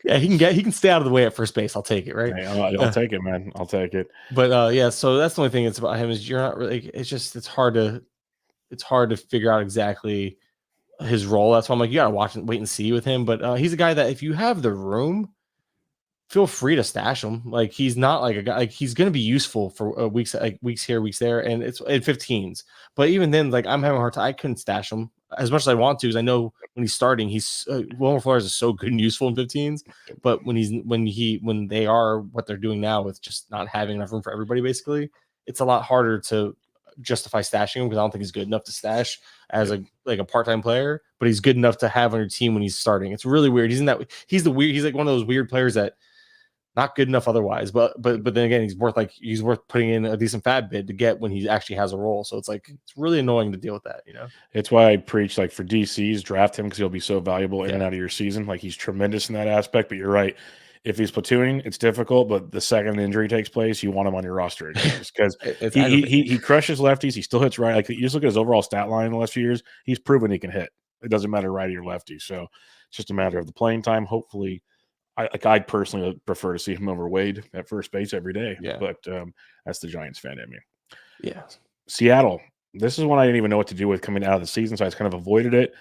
yeah, he can stay out of the way at first base. I'll take it, right? Hey, I'll take it, man. I'll take it. But yeah, so that's the only thing that's about him is you're not really. It's hard to figure out exactly his role. That's why I'm like you gotta watch and wait and see with him. But he's a guy that if you have the room, feel free to stash him. Like he's not like a guy, like he's going to be useful for weeks here, weeks there. And it's in 15s, but even then, like I'm having a hard time. I couldn't stash him as much as I want to, because I know when he's starting, he's Wilmer Flores is so good and useful in 15s, but when they are what they're doing now with just not having enough room for everybody, basically, it's a lot harder to justify stashing him because I don't think he's good enough to stash as a part-time player, but he's good enough to have on your team when he's starting. It's really weird. He's like one of those weird players that not good enough otherwise, but then again, he's worth putting in a decent FAAB bid to get when he actually has a role. So it's like it's really annoying to deal with that, It's why I preach like for DCs, draft him because he'll be so valuable in and out of your season. Like he's tremendous in that aspect. But you're right, if he's platooning, it's difficult. But the second injury takes place, you want him on your roster again because he crushes lefties. He still hits right. Like you just look at his overall stat line in the last few years, he's proven he can hit. It doesn't matter righty or lefty. So it's just a matter of the playing time. Hopefully. I personally prefer to see him over Wade at first base every day. Yeah. But that's the Giants fan in me. Yeah. Seattle. This is one I didn't even know what to do with coming out of the season, so I just kind of avoided it.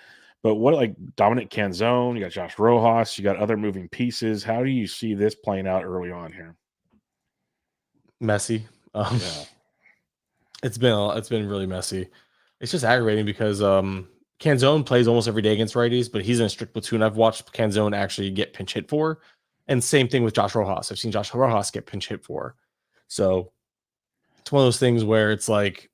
But what like Dominic Canzone, you got Josh Rojas, you got other moving pieces. How do you see this playing out early on here? Messy. Yeah. It's been really messy. It's just aggravating because Canzone plays almost every day against righties, but he's in a strict platoon. I've watched Canzone actually get pinch hit for. And same thing with Josh Rojas. I've seen Josh Rojas get pinch hit for. So it's one of those things where it's like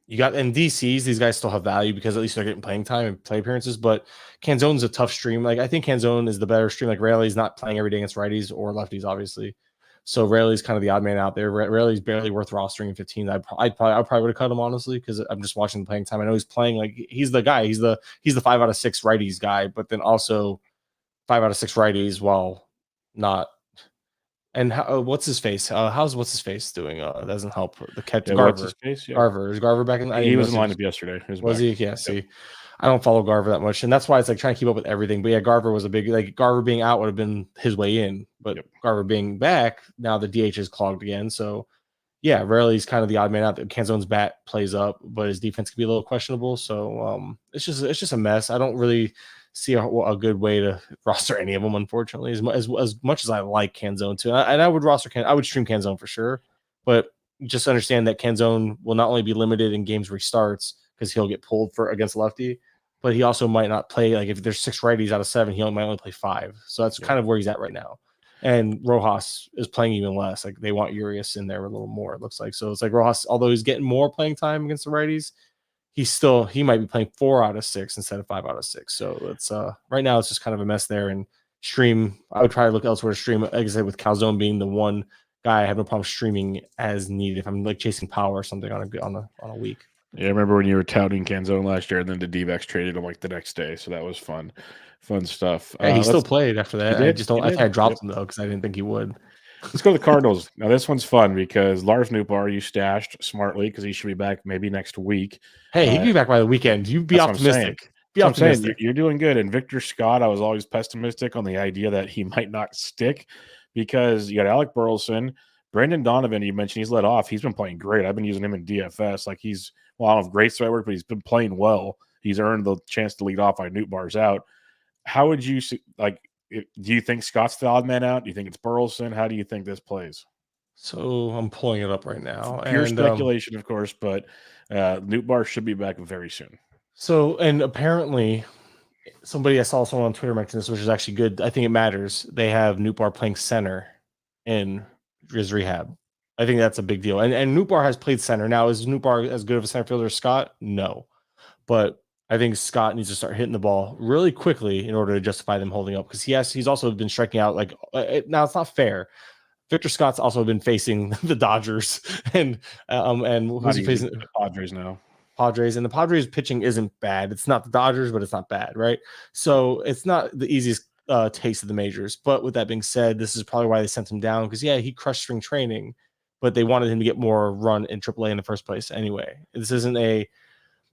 you got in DCs, these guys still have value because at least they're getting playing time and play appearances. But Canzone's a tough stream. Like I think Canzone is the better stream. Like Rayleigh's not playing every day against righties or lefties, obviously. So Rayleigh's kind of the odd man out there. Rayleigh's barely worth rostering in 15. I probably would have cut him honestly because I'm just watching the playing time. I know he's playing like he's the guy. He's the 5 out of 6 righties guy, but then also 5 out of 6 righties while not. And what's his face? How's what's his face doing? That doesn't help. The catch Garver. What's his face? Yeah. Garver is Garver back in. He was in lineup yesterday. Was he? Yeah. See. I don't follow Garver that much, and that's why it's like trying to keep up with everything. But yeah, Garver was a big Garver being out would have been his way in, but Garver being back now the DH is clogged again. So yeah, Rarely's kind of the odd man out. Canzone's bat plays up, but his defense could be a little questionable. So it's just a mess. I don't really see a good way to roster any of them, unfortunately. As much as I like Canzone too, and I would I would stream Canzone for sure, but just understand that Canzone will not only be limited in games where he starts because he'll get pulled against lefty. but he also might not play. Like if there's 6 righties out of 7, he might only play 5. So that's kind of where he's at right now. And Rojas is playing even less. Like they want Urias in there a little more, it looks like. So it's like Rojas, although he's getting more playing time against the righties, he might be playing 4 out of 6 instead of 5 out of 6. So it's right now it's just kind of a mess there. And stream, I would try to look elsewhere to stream. Like I said, with Calzone being the one guy, I have no problem streaming as needed if I'm like chasing power or something on a week. Yeah, I remember when you were touting Canzone last year, and then the D-backs traded him like the next day, so that was fun stuff. Yeah, he still played after that. He I did? just don't. He I think I did? dropped him though because I didn't think he would. Let's go to the Cardinals. Now, this one's fun because Lars Nootbaar you stashed smartly because he should be back maybe next week. Hey, he'd be back by the weekend. You be optimistic. Be optimistic. You're doing good. And Victor Scott, I was always pessimistic on the idea that he might not stick because you got Alec Burleson, Brendan Donovan. You mentioned he's let off. He's been playing great. I've been using him in DFS. Like I don't know if great's the right word, but he's been playing well. He's earned the chance to lead off by Nootbaar's out. How would you do you think Scott's the odd man out? Do you think it's Burleson? How do you think this plays? So I'm pulling it up right now. Pure speculation, of course, but Nootbaar should be back very soon. So, and apparently, I saw someone on Twitter mention this, which is actually good. I think it matters. They have Nootbaar playing center in his rehab. I think that's a big deal. And Nootbaar has played center. Now, is Nootbaar as good of a center fielder as Scott? No. But I think Scott needs to start hitting the ball really quickly in order to justify them holding up because he's also been striking out. Like now, it's not fair. Victor Scott's also been facing the Dodgers and who's he facing? The Padres now. Padres, and the Padres pitching isn't bad. It's not the Dodgers, but it's not bad, right? So it's not the easiest taste of the majors. But with that being said, this is probably why they sent him down because he crushed spring training, but they wanted him to get more run in AAA in the first place anyway. This isn't a.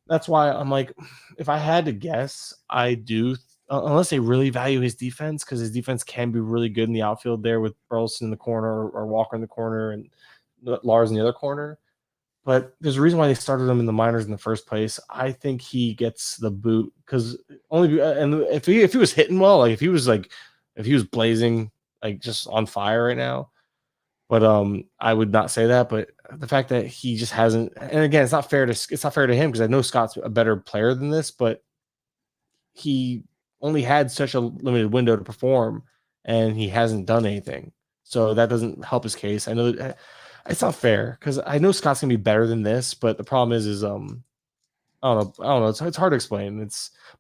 That's why I'm like, if I had to guess, I do, unless they really value his defense, because his defense can be really good in the outfield there with Burleson in the corner or Walker in the corner and Lars in the other corner. But there's a reason why they started him in the minors in the first place. I think he gets the boot because if he was hitting well, like if he was blazing, like just on fire right now. But I would not say that. But the fact that he just hasn't, and again, it's not fair to him because I know Scott's a better player than this, but he only had such a limited window to perform, and he hasn't done anything. So that doesn't help his case. I know that it's not fair because I know Scott's gonna be better than this, but the problem is I don't know. It's hard to explain.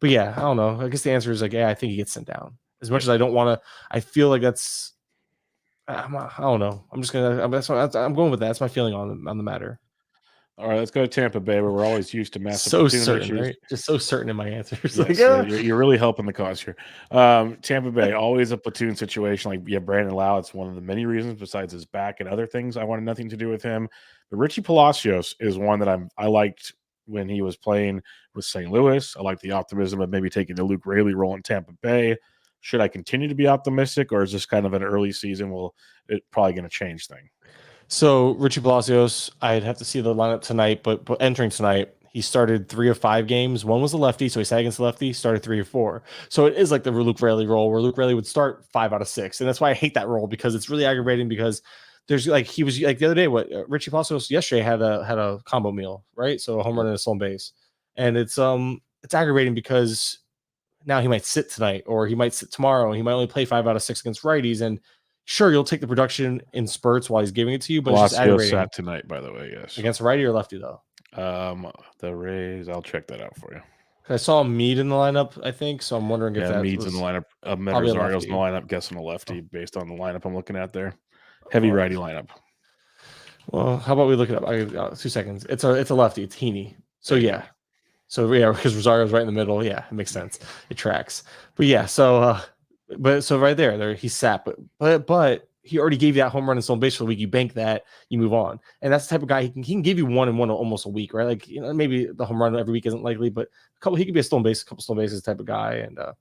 But yeah, I don't know. I guess the answer is like, yeah, I think he gets sent down. As much as I don't want to, I feel like that's. I don't know. I'm going with that. That's my feeling on the matter. All right, let's go to Tampa Bay, where we're always used to massive so certain, issues. right? Just so certain in my answers. Yes, you're really helping the cause here. Tampa Bay, always a platoon situation. Like, Brandon Lau, it's one of the many reasons besides his back and other things I wanted nothing to do with him. But Richie Palacios is one that I liked when he was playing with St. Louis. I like the optimism of maybe taking the Luke Raley role in Tampa Bay. Should I continue to be optimistic, or is this kind of an early season? It's probably going to change thing. So Richie Palacios, I'd have to see the lineup tonight, but entering tonight, he started 3 of 5 games. One was a lefty, so he sat against the lefty, started 3 or 4. So it is like the Luke Raley role where Luke Raley would start 5 out of 6. And that's why I hate that role because it's really aggravating because there's he was like the other day, Richie Palacios yesterday had a combo meal, right? So a home run and a stolen base. And it's aggravating because now he might sit tonight or he might sit tomorrow and he might only play 5 out of 6 against righties. And sure, you'll take the production in spurts while he's giving it to you, but it's just aggravating. Sat tonight, by the way, yes. Against a righty or lefty, though? The Rays, I'll check that out for you. I saw Mead in the lineup, I think, so I'm wondering if that Mead's in the lineup. Rosario's in the lineup, guessing a lefty based on the lineup I'm looking at there. Heavy righty lineup. Well, how about we look it up? 2 seconds. It's a lefty. It's Heaney. So, yeah. So, yeah, because Rosario's right in the middle. Yeah, it makes sense. It tracks. But, yeah, so right there he sat. But he already gave you that home run and stolen base for the week. You bank that, you move on. And that's the type of guy, he can give you 1 and 1 almost a week, right? Like, maybe the home run every week isn't likely, but he could be a stolen base, a couple stolen bases type of guy. And but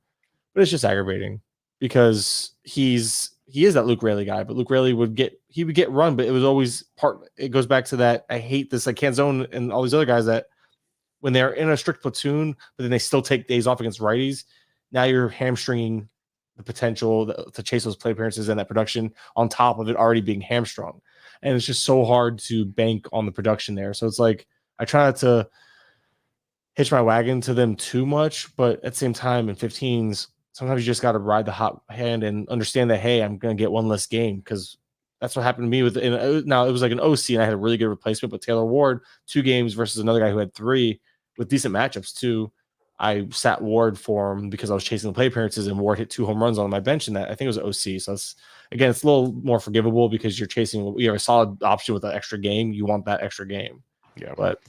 it's just aggravating because he is that Luke Raley guy, but Luke Raley would get run, but it was always it goes back to that. I hate this, like Canzone and all these other guys that when they're in a strict platoon, but then they still take days off against righties. Now you're hamstringing the potential to chase those play appearances and that production on top of it already being hamstrung. And it's just so hard to bank on the production there. So it's like, I try not to hitch my wagon to them too much. But at the same time, in 15s, sometimes you just got to ride the hot hand and understand that, hey, I'm going to get one less game, because that's what happened to me with now it was like an OC and I had a really good replacement, but Taylor Ward, 2 games versus another guy who had 3 with decent matchups too. I sat Ward for him because I was chasing the play appearances, and Ward hit 2 home runs on my bench, and that I think it was OC. So it's a little more forgivable because you have a solid option with an extra game. You want that extra game. Yeah. But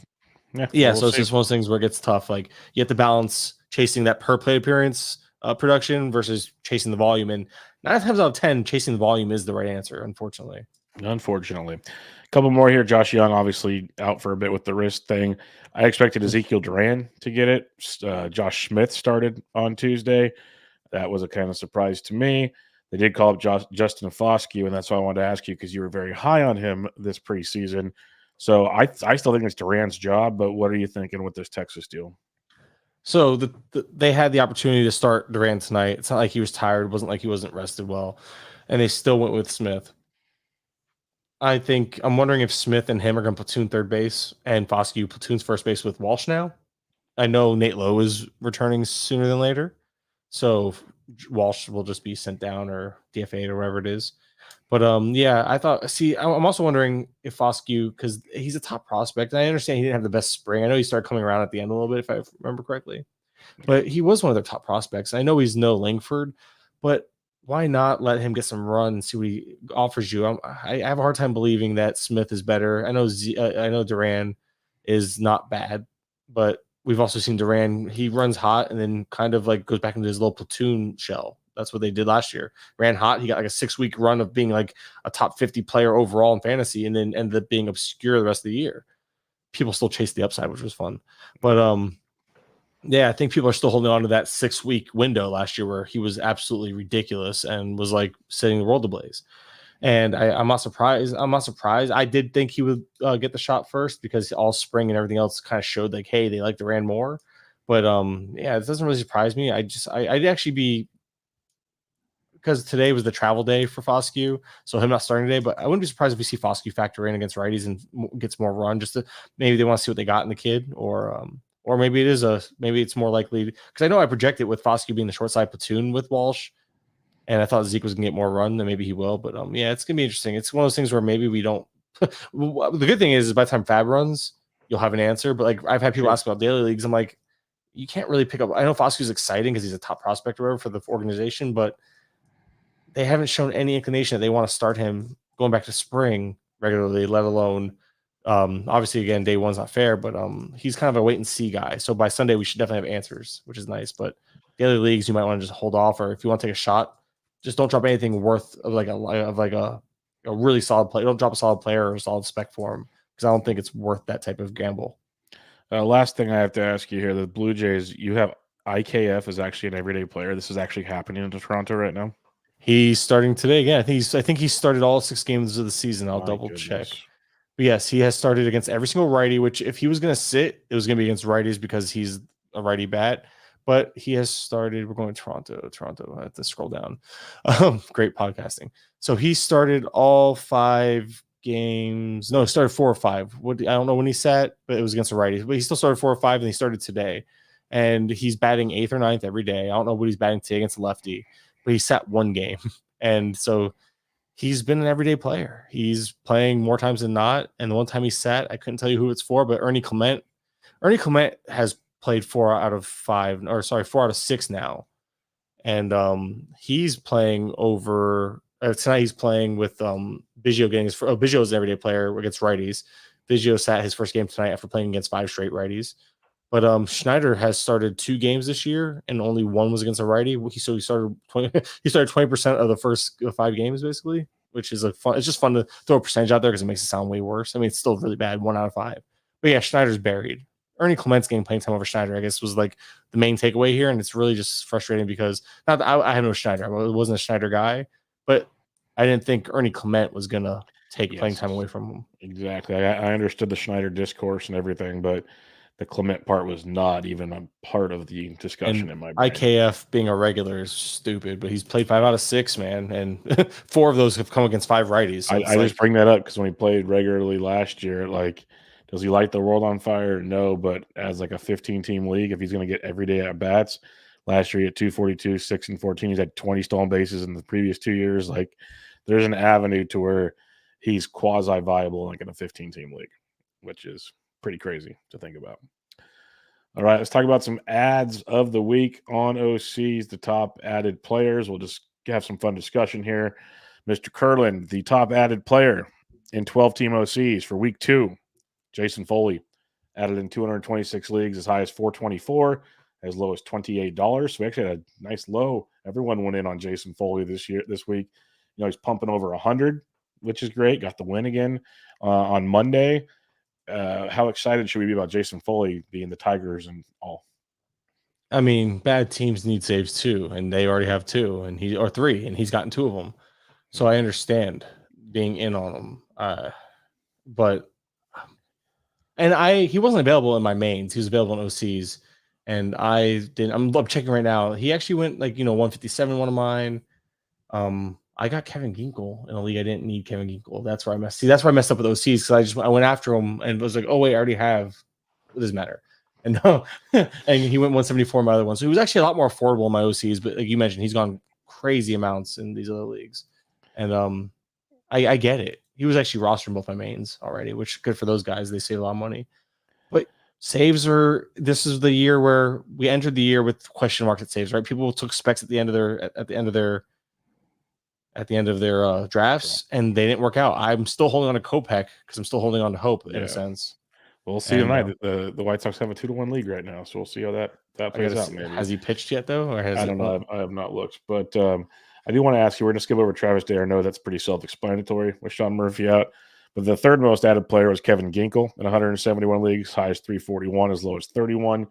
yeah, so it's just one of those things where it gets tough. Like, you have to balance chasing that per play appearance production versus chasing the volume. And 9 times out of 10, chasing the volume is the right answer, unfortunately. A couple more here. Josh Young obviously out for a bit with the wrist thing. I expected Ezekiel Duran to get it. Josh Smith started on Tuesday. That was a kind of surprise to me. They did call up Justin Foscue, and that's why I wanted to ask you, because you were very high on him this preseason. So I still think it's Duran's job, but what are you thinking with this Texas deal? So they had the opportunity to start Duran tonight. It's not like he was tired. It wasn't like he wasn't rested well. And they still went with Smith. I'm wondering if Smith and him are going to platoon third base and Foscue platoons first base with Walsh now. I know Nate Lowe is returning sooner than later, so Walsh will just be sent down or DFA'd or whatever it is. But I'm also wondering if Foscue, because he's a top prospect, and I understand he didn't have the best spring. I know he started coming around at the end a little bit, if I remember correctly, but he was one of their top prospects. I know he's no Langford, but why not let him get some run and see what he offers you? I have a hard time believing that Smith is better. I know Duran is not bad, but we've also seen Duran, he runs hot and then kind of like goes back into his little platoon shell. That's what they did last year. Ran hot. He got like a 6-week run of being like a top 50 player overall in fantasy, and then ended up being obscure the rest of the year. People still chased the upside, which was fun. But I think people are still holding on to that 6-week window last year where he was absolutely ridiculous and was like setting the world ablaze. And I'm not surprised. I did think he would get the shot first, because all spring and everything else kind of showed like, hey, they like Duran more. But it doesn't really surprise me. I'd actually be, because today was the travel day for Foscue, so him not starting today. But I wouldn't be surprised if we see Foscue factor in against righties and gets more run. Just to, maybe they want to see what they got in the kid, or maybe it's more likely, because I know I projected with Foscue being the short side platoon with Walsh, and I thought Zeke was gonna get more run, then maybe he will. But it's gonna be interesting. It's one of those things where maybe we don't. The good thing is by the time FAAB runs, you'll have an answer. But like, I've had people ask about daily leagues. I'm like, you can't really pick up. I know Foscue's exciting because he's a top prospect or whatever for the organization, but they haven't shown any inclination that they want to start him going back to spring regularly, let alone obviously, again, day one's not fair, but he's kind of a wait and see guy. So by Sunday, we should definitely have answers, which is nice. But daily leagues, you might want to just hold off, or if you want to take a shot, just don't drop anything worth of like a really solid play. Don't drop a solid player or a solid spec for him, because I don't think it's worth that type of gamble. Last thing I have to ask you here: the Blue Jays, you have IKF is actually an everyday player. This is actually happening in Toronto right now. He's starting today again. I think he started all 6 games of the season. I'll double check. But yes, he has started against every single righty, which if he was going to sit, it was going to be against righties because he's a righty bat. But he has started. We're going to Toronto. I have to scroll down. Great podcasting. So he started all 5 games. No, he started 4 or 5. I don't know when he sat, but it was against the righties. But he still started 4 or 5, and he started today. And he's batting 8th or 9th every day. I don't know what he's batting today against the lefty, but he sat 1 game. And so he's been an everyday player. He's playing more times than not. And the one time he sat, I couldn't tell you who it's for, but Ernie Clement has played 4 out of 6 now. And he's playing over tonight. He's playing with Biggio getting Biggio's an everyday player against righties. Biggio sat his first game tonight after playing against 5 straight righties. But Schneider has started 2 games this year, and only 1 was against a righty. He started 20% of the first 5 games, basically, which is it's just fun to throw a percentage out there because it makes it sound way worse. I mean, it's still really bad, 1 out of 5. But yeah, Schneider's buried. Ernie Clement's getting playing time over Schneider, I guess, was like the main takeaway here, and it's really just frustrating because not that I had no Schneider, I wasn't a Schneider guy, but I didn't think Ernie Clement was gonna take playing time away from him. Exactly. I understood the Schneider discourse and everything, but the Clement part was not even a part of the discussion in my brain. IKF being a regular is stupid, but he's played 5 out of 6, man, and 4 of those have come against 5 righties. So I just bring that up because when he played regularly last year, like Does he light the world on fire? No, but as like a 15-team league, if he's going to get everyday at bats, last year he had 242, 6 and 14. He's had 20 stolen bases in the previous 2 years. Like, there's an avenue to where he's quasi viable like in a 15-team league, which is pretty crazy to think about. All right, let's talk about some ads of the week on OCs, the top added players. We'll just have some fun discussion here. Mr. Kurland, the top added player in 12-team OCs for week 2. Jason Foley, added in 226 leagues, as high as $424, as low as $28. So we actually had a nice low. Everyone went in on Jason Foley this week. You know, he's pumping over 100, which is great. Got the win again on Monday. How excited should we be about Jason Foley being the Tigers and all? I mean, bad teams need saves too, and they already have 2, or 3, and he's gotten 2 of them. So I understand being in on him, but he wasn't available in my mains. He was available in OCs, and I didn't. I'm checking right now. He actually went 157. One of mine. I got Kevin Ginkel in a league. I didn't need Kevin Ginkel. That's where I messed. See, that's where I messed up with OCs because I went after him and was like, oh wait, I already have. It doesn't matter. And no, and he went 174 in my other one. So he was actually a lot more affordable in my OCs. But like you mentioned, he's gone crazy amounts in these other leagues, and I get it. He was actually rostered in both my mains already, which is good for those guys. They save a lot of money. But saves this is the year where we entered the year with question marks at saves, right? People took specs at the end of their drafts, and they didn't work out. I'm still holding on to Kopech because I'm still holding on to hope in a sense. We'll see tonight. The White Sox have a 2-1 league right now, so we'll see how that plays out. Maybe. Has he pitched yet though, or I don't know? I have not looked, but I do want to ask you. We're going to skip over Travis Day. I know that's pretty self-explanatory with Sean Murphy out, but the third most added player was Kevin Ginkel in 171 leagues, high as 341, as low as 31.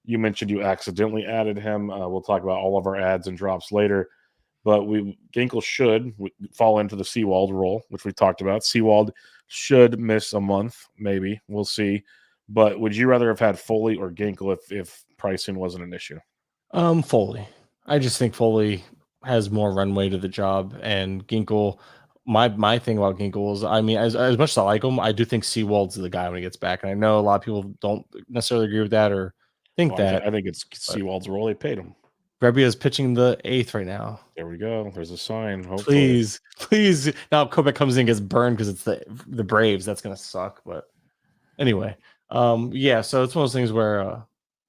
You mentioned you accidentally added him. We'll talk about all of our ads and drops later. But Ginkel should fall into the Sewald role, which we talked about. Sewald should miss a month, maybe. We'll see. But would you rather have had Foley or Ginkel if pricing wasn't an issue? Foley. I just think Foley has more runway to the job, and Ginkel. My thing about Ginkel is, I mean, as much as I like him, I do think Sewald's the guy when he gets back, and I know a lot of people don't necessarily agree with that or think that. I think it's Sewald's role. They paid him. Brebbia is pitching the 8th right now. There we go. There's a sign. Hopefully. Please. Now Kopech comes in and gets burned because it's the Braves. That's gonna suck. But anyway, yeah. So it's one of those things where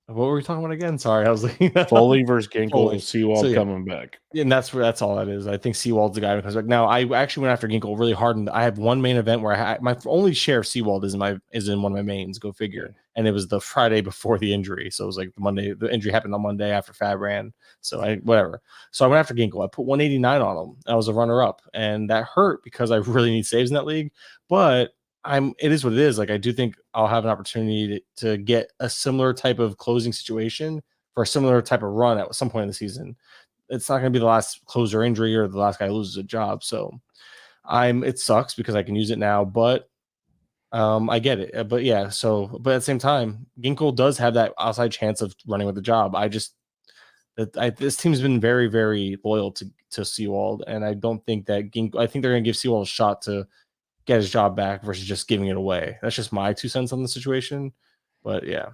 what were we talking about again? Sorry, I was like Foley versus Ginkel and Sewald coming back. And that's all that is. I think Sewald's the guy who comes back. Now, I actually went after Ginkel really hard, and I have one main event where my only share of Sewald is in one of my mains. Go figure. And it was the Friday before the injury, so it was like Monday. The injury happened on Monday after FAAB ran. So whatever. So I went after Ginkel. I put 189 on him. I was a runner-up, and that hurt because I really need saves in that league. But it is what it is. Like, I do think I'll have an opportunity to get a similar type of closing situation for a similar type of run at some point in the season. It's not going to be the last closer injury or the last guy loses a job. So it sucks because I can use it now, but I get it. But yeah, but at the same time, Ginkel does have that outside chance of running with the job. This team's been very, very loyal to Sewald, and I don't think that I think they're going to give Sewald a shot to get his job back versus just giving it away. That's just my 2 cents on the situation. But yeah.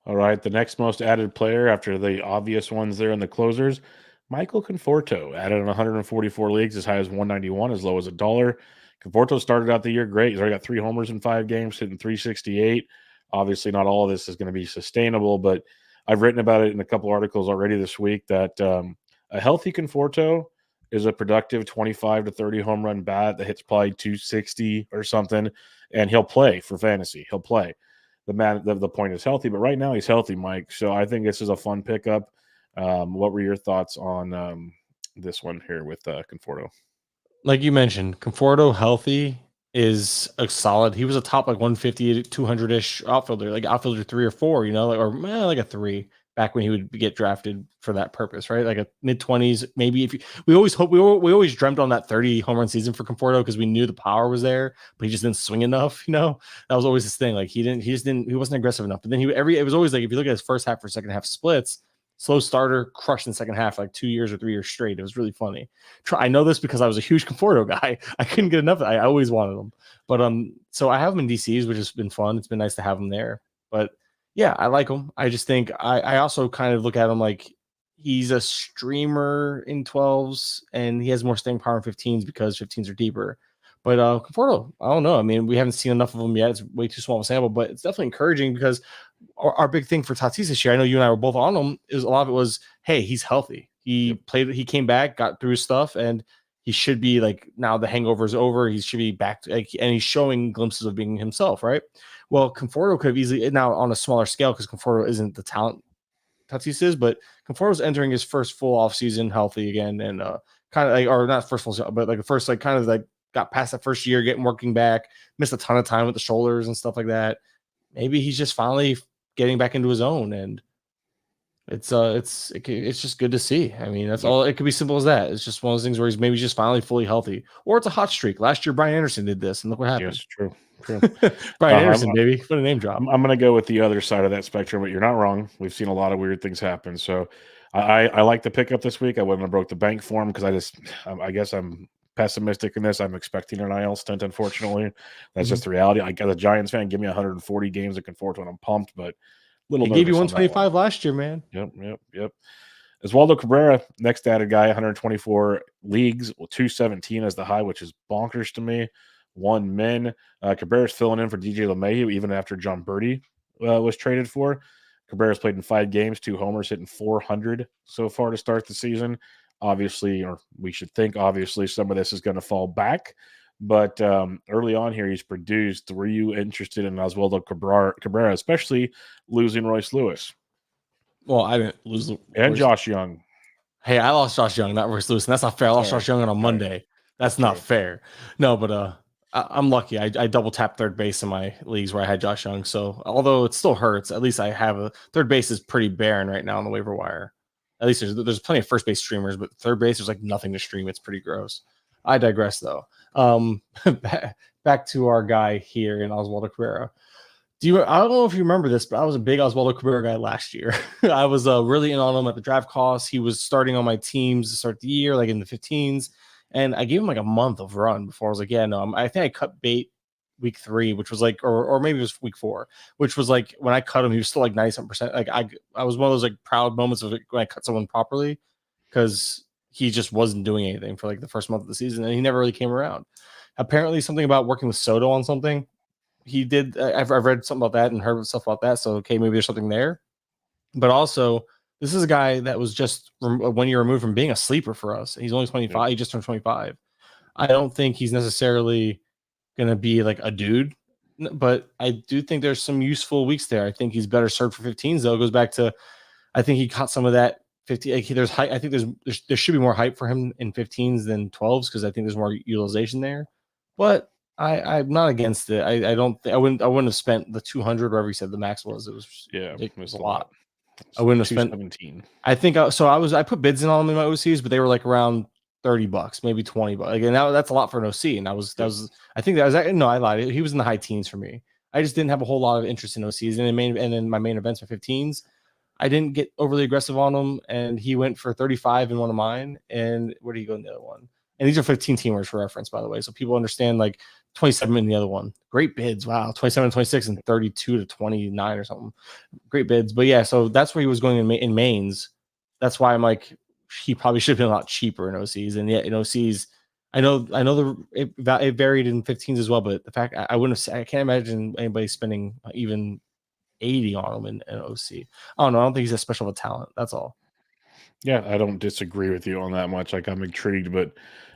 All right. The next most added player after the obvious ones there in the closers, Michael Conforto, added in 144 leagues, as high as 191, as low as $1. Conforto started out the year great. He's already got 3 homers in 5 games, hitting 368. Obviously, not all of this is going to be sustainable, but I've written about it in a couple articles already this week that a healthy Conforto is a productive 25 to 30 home run bat that hits probably 260 or something, and he'll play for fantasy. He'll play. The point is healthy, but right now he's healthy, Mike. So I think this is a fun pickup. What were your thoughts on this one here with Conforto? Like you mentioned, Conforto healthy is a solid. He was a top 150 to 200-ish outfielder, like outfielder 3 or 4, like a 3 back when he would get drafted for that purpose, right? Like a mid-20s, maybe. We always dreamt on that 30 home run season for Conforto because we knew the power was there, but he just didn't swing enough. That was always his thing. Like he wasn't aggressive enough. But then it was always like, if you look at his first half or second half splits, Slow starter, crushed in the second half like 2 years or 3 years straight. It was really funny. I know this because I was a huge Conforto guy. I couldn't get enough. I always wanted them. But so I have them in DCs, which has been fun. It's been nice to have them there. But yeah, I like him. I just think I also kind of look at him like he's a streamer in 12s and he has more staying power in 15s because 15s are deeper. But Conforto, I don't know. I mean, we haven't seen enough of him yet. It's way too small of a sample, but it's definitely encouraging because our big thing for Tatis this year, I know you and I were both on him, is a lot of it was, hey, he's healthy. He played, he came back, got through his stuff, and he should be like, now the hangover is over. He should be back to, like, and he's showing glimpses of being himself, right? Well, Conforto could have easily, now on a smaller scale, because Conforto isn't the talent Tatis is, but Conforto's entering his first full off season healthy again, and kind of like, or not first full, but like the first, like kind of like got past that first year, getting working back, missed a ton of time with the shoulders and stuff like that. Maybe he's just finally getting back into his own, and it's just good to see. I mean, that's all. It could be simple as that. It's just one of those things where he's maybe just finally fully healthy, or it's a hot streak. Last year, Brian Anderson did this, and look what happened. Yes, true. Brian Anderson, baby, what a name drop. I'm going to go with the other side of that spectrum, but you're not wrong. We've seen a lot of weird things happen. So I like the pickup this week. I wouldn't have broke the bank for him because I guess I'm pessimistic in this. I'm expecting an IL stint, unfortunately. That's just the reality. I got a Giants fan. Give me 140 games of Conforto and I'm pumped, but He gave you 125 last year, man. Yep. Oswaldo Cabrera, next added guy, 124 leagues, 217 as the high, which is bonkers to me. 1 min. Cabrera's filling in for DJ LeMahieu even after John Birdie was traded for. Cabrera's played in 5 games, 2 homers, hitting 400 so far to start the season. Obviously, or we should think, obviously, some of this is going to fall back. But early on here, he's produced. Were you interested in Oswaldo Cabrera, especially losing Royce Lewis? Well, I didn't lose. And Josh Young. Hey, I lost Josh Young, not Royce Lewis, and that's not fair. I lost Josh Young on a Monday. That's not fair. No, but I'm lucky. I double tapped third base in my leagues where I had Josh Young. So although it still hurts, at least I have a third base is pretty barren right now on the waiver wire. At least there's plenty of first base streamers, but third base there's like nothing to stream. It's pretty gross. I digress though. Back to our guy here in Oswaldo Cabrera. I don't know if you remember this, but I was a big Oswaldo Cabrera guy last year. I was really in on him at the draft cost. He was starting on my teams to start the year, like in the 15s. And I gave him like a month of run before I was like, yeah, no, I think I cut bait week 3, which was like, or maybe it was week 4, which was like when I cut him, he was still like 97%. Like I was one of those like proud moments of when I cut someone properly because he just wasn't doing anything for like the first month of the season and he never really came around. Apparently something about working with Soto on something. He did. I've read something about that and heard stuff about that. So, okay, maybe there's something there. But also, this is a guy that was just 1 year removed from being a sleeper for us. He's only 25. Yeah. He just turned 25. I don't think he's necessarily going to be like a dude, but I do think there's some useful weeks there. I think he's better served for 15s, though. It goes back to, I think he caught some of that 50. Like, there's hype. I think there should be more hype for him in 15s than 12s because I think there's more utilization there. But I'm not against it. I wouldn't have spent the 200 wherever he said the max was. It was a lot. I wouldn't have spent 17. I think I put bids in on them in my OCs, but they were like around $30, maybe $20. Again, that's a lot for an OC. And I lied. He was in the high teens for me. I just didn't have a whole lot of interest in OCs. And then my main events are 15s. I didn't get overly aggressive on him, and he went for 35 in one of mine. And where did he go in the other one? And these are 15 teamers for reference, by the way. So people understand like 27 in the other one. Great bids. Wow. 27 26 and 32 to 29 or something. Great bids. But yeah, so that's where he was going in mains. That's why I'm like, he probably should have been a lot cheaper in OCs. And yet in OCs, I know it varied in 15s as well, but the fact I can't imagine anybody spending even 80 on him in OC. I don't know. I don't think he's that special of a talent. That's all. Yeah, I don't disagree with you on that much. Like, I'm intrigued, but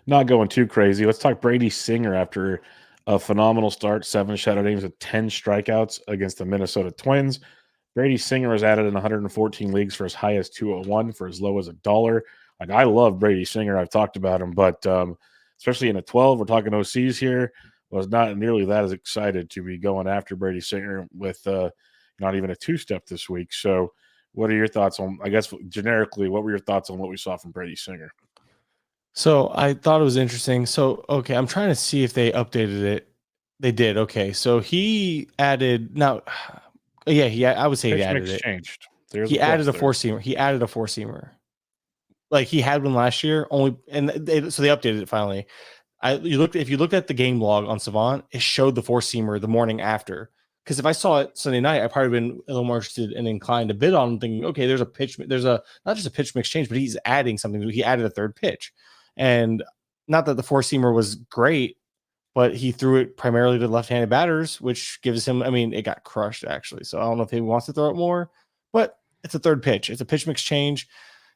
not going too crazy. Let's talk Brady Singer after a phenomenal start, 7 shutout innings with 10 strikeouts against the Minnesota Twins. Brady Singer was added in 114 leagues for as high as 201, for as low as $1. Like, I love Brady Singer. I've talked about him, but especially in a 12, we're talking OCs here, was not nearly that as excited to be going after Brady Singer with not even a 2-step this week. So what are your thoughts on, I guess, generically, what were your thoughts on what we saw from Brady Singer? So I thought it was interesting. So, okay, I'm trying to see if they updated it. They did. Okay. So he added now. Yeah, I would say he added it. Changed. He added a four seamer. He added a four seamer. Like he had one last year, so they updated it finally. If you looked at the game log on Savant, it showed the four seamer the morning after. Because if I saw it Sunday night, I'd probably been a little more interested and inclined to bid on, thinking, okay, there's not just a pitch mix change, but he's adding something. He added a third pitch, and not that the four seamer was great, but he threw it primarily to left-handed batters, which gives him. I mean, it got crushed actually, so I don't know if he wants to throw it more, but it's a third pitch. It's a pitch mix change.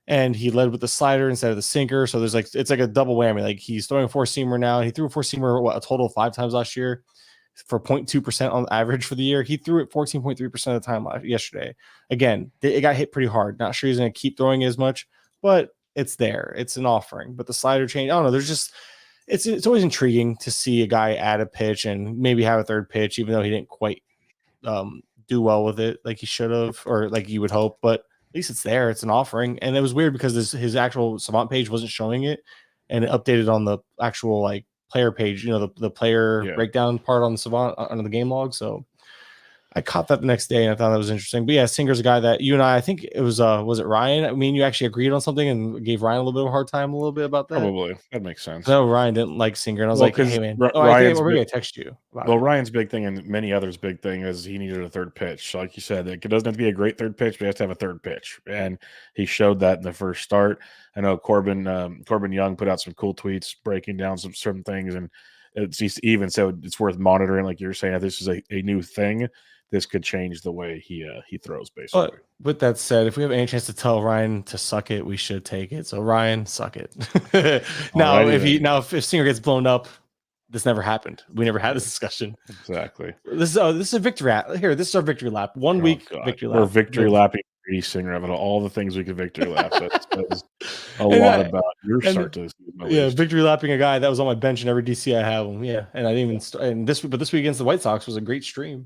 And he led with the slider instead of the sinker. So it's like a double whammy. Like he's throwing a four seamer now. He threw a four seamer a total of 5 times last year for 0.2% on average for the year. He threw it 14.3% of the time yesterday. Again, it got hit pretty hard. Not sure he's going to keep throwing as much, but it's there. It's an offering. But the slider change, I don't know. There's just it's always intriguing to see a guy add a pitch and maybe have a third pitch, even though he didn't quite do well with it like he should have, or like you would hope. But at least it's there. It's an offering. And it was weird because his actual Savant page wasn't showing it, and it updated on the actual like player page, the player breakdown part on the Savant under the game log. So I caught that the next day and I thought that was interesting. But yeah, Singer's a guy that you and I think it was it Ryan? I mean, you actually agreed on something and gave Ryan a little bit of a hard time a little bit about that. Probably. That makes sense. No, Ryan didn't like Singer. And I was like, hey man, we're going to text you. Ryan's big thing and many others' big thing is he needed a third pitch. So like you said, it doesn't have to be a great third pitch, but he has to have a third pitch. And he showed that in the first start. I know Corbin Young put out some cool tweets breaking down some certain things, and it's even so it's worth monitoring. Like you're saying, if this is a new thing, this could change the way he throws, basically. But with that said, if we have any chance to tell Ryan to suck it, we should take it. So Ryan, suck it. If Singer gets blown up, this never happened. We never had this discussion. Exactly. This is a victory lap. Here, this is our victory lap. 1 week victory lap. We're victory lapping Brady Singer of all the things we could victory lap. That says a lot about your start to the season. Yeah, victory lapping a guy that was on my bench in every DC I have him. Yeah, and I didn't even this week against the White Sox was a great stream.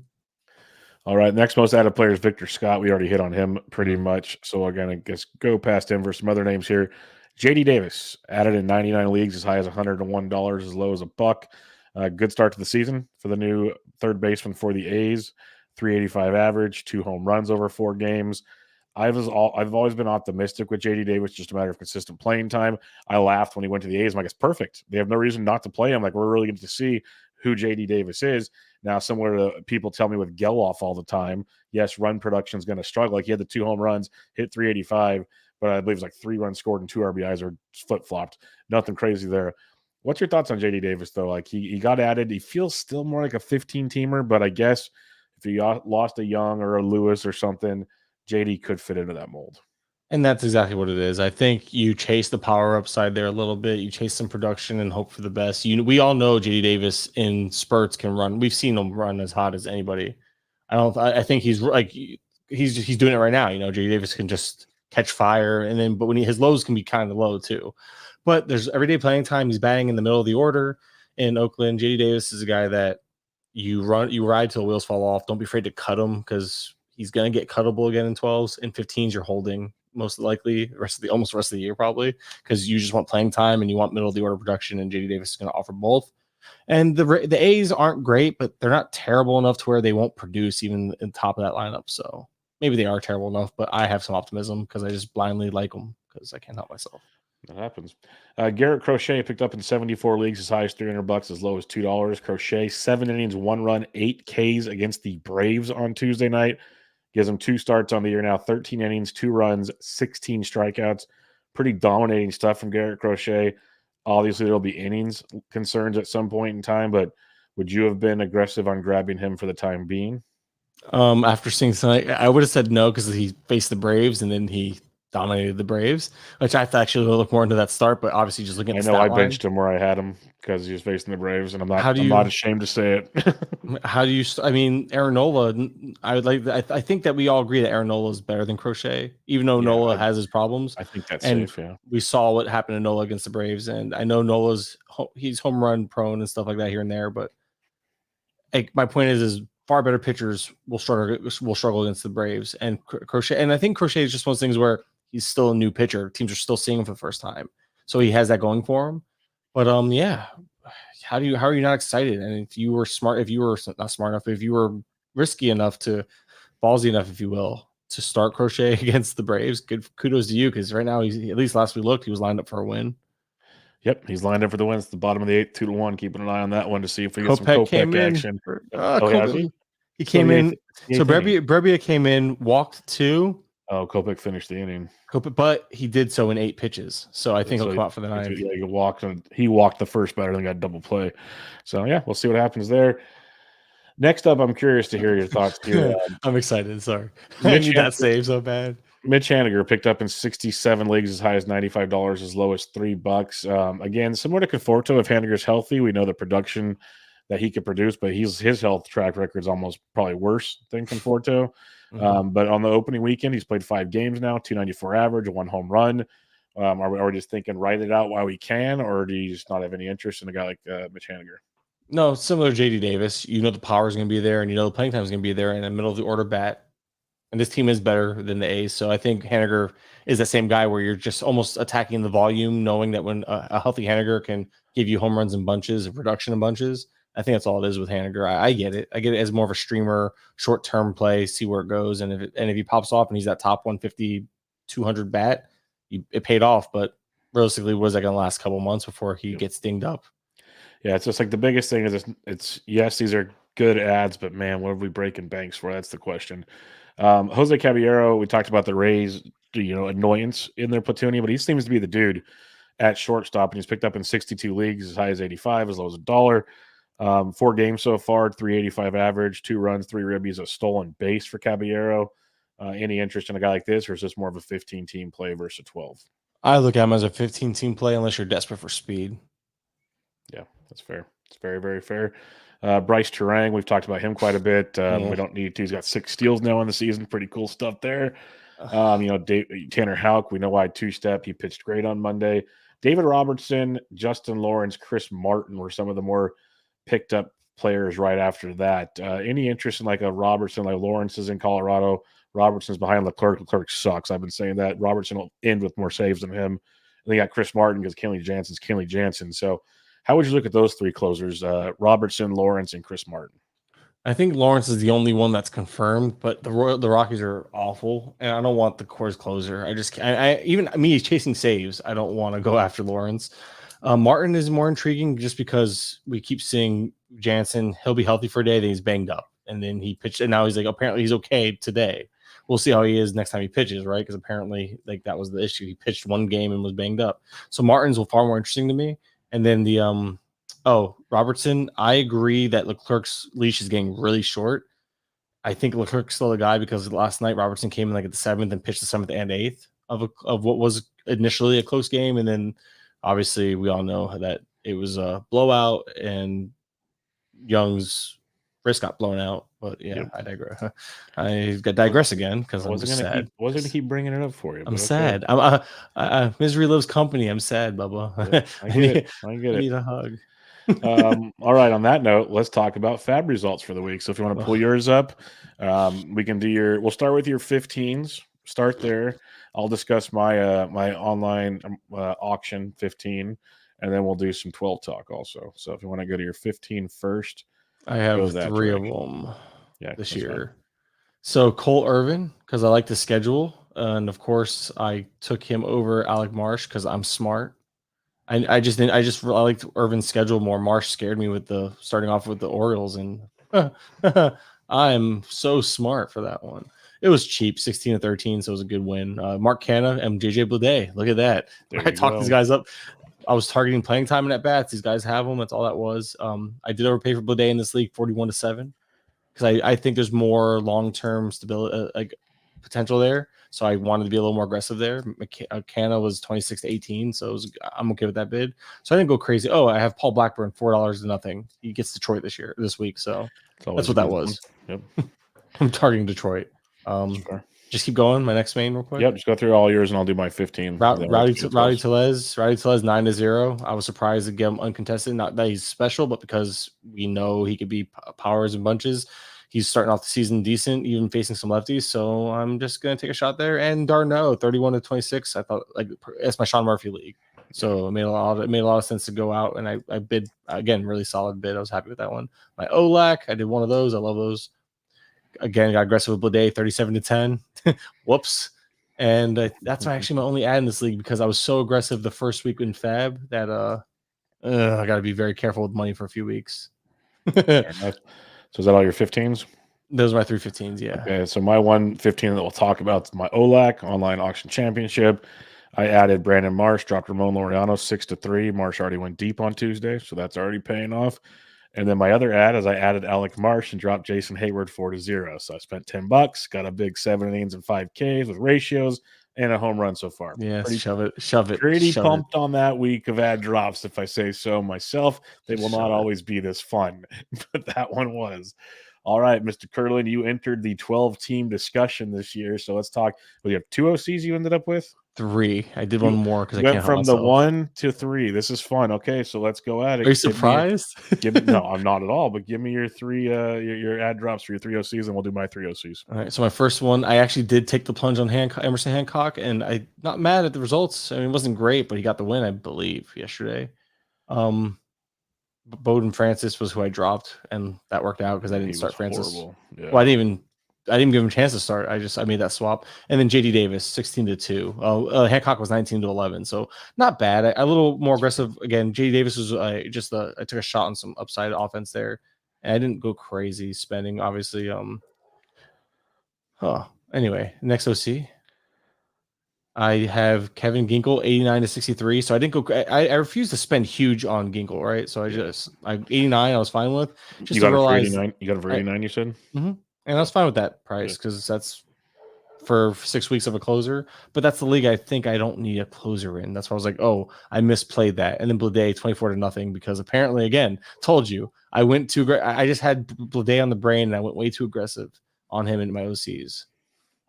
All right, next most added player is Victor Scott. We already hit on him pretty much, so we're going to go past him for some other names here. JD Davis added in 99 leagues as high as $101, as low as $1. Good start to the season for the new third baseman for the A's. 385 average, 2 home runs over 4 games. I've always been optimistic with JD Davis, just a matter of consistent playing time. I laughed when he went to the A's. I'm like, it's perfect. They have no reason not to play him. Like, we're really going to see who JD Davis is. Now, similar to people tell me with Geloff all the time, yes, run production is going to struggle. Like, he had the 2 home runs, hit 385, but I believe it's like 3 runs scored and 2 RBIs or flip-flopped. Nothing crazy there. What's your thoughts on JD Davis, though? Like, he got added. He feels still more like a 15-teamer, but I guess if you lost a Young or a Lewis or something, JD could fit into that mold. And that's exactly what it is. I think you chase the power upside there a little bit. You chase some production and hope for the best. We all know JD Davis in spurts can run. We've seen him run as hot as anybody. I think he's like he's doing it right now. JD Davis can just catch fire, but when his lows can be kind of low too. But there's everyday playing time. He's batting in the middle of the order in Oakland. JD Davis is a guy that you ride till the wheels fall off. Don't be afraid to cut him because he's going to get cuttable again in 12s. In 15s, you're holding most likely the rest of the year probably because you just want playing time and you want middle of the order production, and JD Davis is going to offer both. And the A's aren't great, but they're not terrible enough to where they won't produce even in top of that lineup. So maybe they are terrible enough, but I have some optimism because I just blindly like them because I can't help myself. That happens. Garrett Crochet picked up in 74 leagues, as high as $300, as low as $2. Crochet, 7 innings, 1 run, 8 Ks against the Braves on Tuesday night. Gives him 2 starts on the year now, 13 innings, 2 runs, 16 strikeouts. Pretty dominating stuff from Garrett Crochet. Obviously, there'll be innings concerns at some point in time, but would you have been aggressive on grabbing him for the time being? After seeing tonight, I would have said no because he faced the Braves and then he dominated the Braves, which I have to actually look more into that start, but obviously just looking at the stat line. Benched him where I had him because he was facing the Braves, and I'm not ashamed to say it. How do you I mean, Aaron Nola, I think that we all agree that Aaron Nola is better than Crochet, even though Nola has his problems. I think that's safe, yeah. We saw what happened to Nola against the Braves, and I know he's home run prone and stuff like that here and there, but my point is far better pitchers will struggle against the Braves and Crochet. And I think Crochet is just one of those things where he's still a new pitcher. Teams are still seeing him for the first time. So he has that going for him. But yeah, how are you not excited? And if you were not smart enough, if you were risky enough ballsy enough, if you will, to start Crochet against the Braves. Good kudos to you, because right now he's, at least last we looked, he was lined up for a win. Yep, he's lined up for the wins. The bottom of the 8th, 2-1. Keeping an eye on that one to see if we get some Kopech came Kopech in. action. Kopech, he Still came in. So inning. Brebbia came in, walked 2. Oh, Kopech finished the inning. But he did so in 8 pitches. So I think he'll come out for the 9th. Yeah, he walked the first batter and got double play. So yeah, we'll see what happens there. Next up, I'm curious to hear your thoughts here. I'm excited. Sorry. I need that save so bad. Mitch Haniger picked up in 67 leagues, as high as $95, as low as $3. Again, similar to Conforto, if Haniger's healthy, we know the production that he could produce, but his health track record is almost probably worse than Conforto. But on the opening weekend, he's played 5 games now, 294 average, 1 home run. Are we just thinking write it out while we can, or do you just not have any interest in a guy like Mitch Haniger? No, similar to JD Davis. You know the power is going to be there, and you know the playing time is going to be there in the middle of the order bat. And this team is better than the A's. So I think Haniger is the same guy where you're just almost attacking the volume, knowing that when a healthy Haniger can give you home runs in bunches and production in bunches. I think that's all it is with Haniger. I get it. I get it as more of a streamer, short-term play, see where it goes. And if he pops off and he's that top 150, 200 bat, it paid off. But realistically, what is that going to last a couple months before he gets dinged up? Yeah, it's just like the biggest thing is it's yes, these are good ads, but man, what are we breaking banks for? That's the question. Jose Caballero, we talked about the Rays, annoyance in their platooning, but he seems to be the dude at shortstop, and he's picked up in 62 leagues, as high as 85, as low as $1. 4 games so far, 385 average, 2 runs, 3 ribbies, a stolen base for Caballero. Any interest in a guy like this, or is this more of a 15-team play versus a 12? I look at him as a 15-team play unless you're desperate for speed. Yeah, that's fair. It's very, very fair. Bryce Terang, we've talked about him quite a bit. We don't need to. He's got 6 steals now in the season. Pretty cool stuff there. Tanner Houck, we know why 2-step. He pitched great on Monday. David Robertson, Justin Lawrence, Chris Martin were some of the more picked up players right after that. Any interest in like a Robertson? Like Lawrence is in Colorado. Robertson's behind Leclerc. Leclerc sucks. I've been saying that. Robertson will end with more saves than him. And they got Chris Martin because Kenley Jansen's Kenley Jansen. So how would you look at those 3 closers, Robertson, Lawrence, and Chris Martin? I think Lawrence is the only one that's confirmed, but the Rockies are awful, and I don't want the Coors closer. Even me chasing saves, I don't want to go after Lawrence. Martin is more intriguing just because we keep seeing Jansen. He'll be healthy for a day, then he's banged up, and then he pitched, and now he's like, apparently he's okay today. We'll see how he is next time he pitches, right? Because apparently, like, that was the issue. He pitched 1 game and was banged up. So Martin's far more interesting to me. And then the Robertson, I agree that Leclerc's leash is getting really short. I think Leclerc's still the guy because last night Robertson came in like at the 7th and pitched the 7th and 8th of what was initially a close game, and then obviously we all know that it was a blowout and Young's wrist got blown out. But yeah, I digress. I got digress again because I'm just sad. Wasn't keep bringing it up for you. I'm sad. Misery loves company. I'm sad, Bubba. Yeah, I get it. I need a hug. All right. On that note, let's talk about FAAB results for the week. So if you want to pull yours up, we can do we'll start with your 15s. Start there. I'll discuss my my online auction 15, and then we'll do some 12 talk also. So if you want to go to your 15 first, I have 3 of them this year. Fine. So Cole Irvin, because I like the schedule. And of course, I took him over Alec Marsh because I'm smart. I liked Irvin's schedule more. Marsh scared me with starting off with the Orioles, and I'm so smart for that one. It was cheap, 16-13, so it was a good win. Mark Canha and JJ Bleday. Look at that. I talked these guys up. I was targeting playing time and at bats. These guys have them. That's all that was. I did overpay for Bleday in this league, 41-7, because I think there's more long-term stability, potential there. So I wanted to be a little more aggressive there. Canha was 26-18, so I'm okay with that bid. So I didn't go crazy. Oh, I have Paul Blackburn, $4-0. He gets Detroit this week. So that's what that was. Yep. I'm targeting Detroit. Sure. Just keep going. My next main real quick. Yep, just go through all yours and I'll do my 15. Rowdy Tellez 9-0. I was surprised to get him uncontested. Not that he's special, but because we know he could be powers and bunches. He's starting off the season decent, even facing some lefties. So I'm just gonna take a shot there. And Darno, 31-26. I thought that's my Sean Murphy league. So it made a lot of sense to go out, and I bid again, really solid bid. I was happy with that one. My Olac, I did one of those. I love those. Again, got aggressive with Bleday, 37-10. Whoops. And that's actually my only ad in this league because I was so aggressive the first week in FAAB that I got to be very careful with money for a few weeks. Fair enough. So is that all your 15s? Those are my 315s, yeah. Okay, so my 115 that we'll talk about is my OLAC, Online Auction Championship. I added Brandon Marsh, dropped Ramon Laureano 6-3. Marsh already went deep on Tuesday, so that's already paying off. And then my other ad is I added Alec Marsh and dropped Jason Hayward 4-0. So I spent $10, got a big 7 innings and 5 Ks with ratios and a home run so far. Yeah, shove it. Pretty pumped on that week of ad drops, if I say so myself. They will not always be this fun, but that one was. All right, Mr. Kurland, you entered the 12-team discussion this year. So let's talk. Well, you have 2 OCs you ended up with? 3. I did one more because I went can't from help the myself. 1 to 3. This is fun. Okay, so let's go at it. Are you surprised? No, I'm not at all. But give me your 3 your ad drops for your 3 OCs, and we'll do my 3 OCs. All right. So my first one, I actually did take the plunge on Emerson Hancock, and I'm not mad at the results. I mean, it wasn't great, but he got the win, I believe, yesterday. Bowden Francis was who I dropped, and that worked out because I didn't start Francis. Yeah. Well, I didn't give him a chance to start. I made that swap, and then JD Davis 16-2. Hancock was 19-11, so not bad. I a little more aggressive again. JD Davis was I took a shot on some upside offense there, and I didn't go crazy spending. Obviously, Anyway, next OC. I have Kevin Ginkel 89-63. So I didn't go. I refused to spend huge on Ginkel, right? So I 89. I was fine with. Just you got to realize 89. You got it for 89. You said, and I was fine with that price because that's for 6 weeks of a closer. But that's the league I think I don't need a closer in. That's why I was like, oh, I misplayed that. And then Blade 24-0 because apparently, again, told you I went too. I just had Blade on the brain and I went way too aggressive on him in my OCs.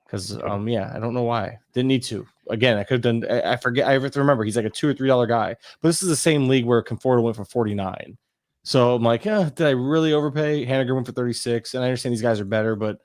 Because I don't know why. Didn't need to. Again, I could have done. I forget. I have to remember he's like a $2 or $3 guy. But this is the same league where Conforto went for 49. So I'm like, did I really overpay? Haniger went for 36, and I understand these guys are better, but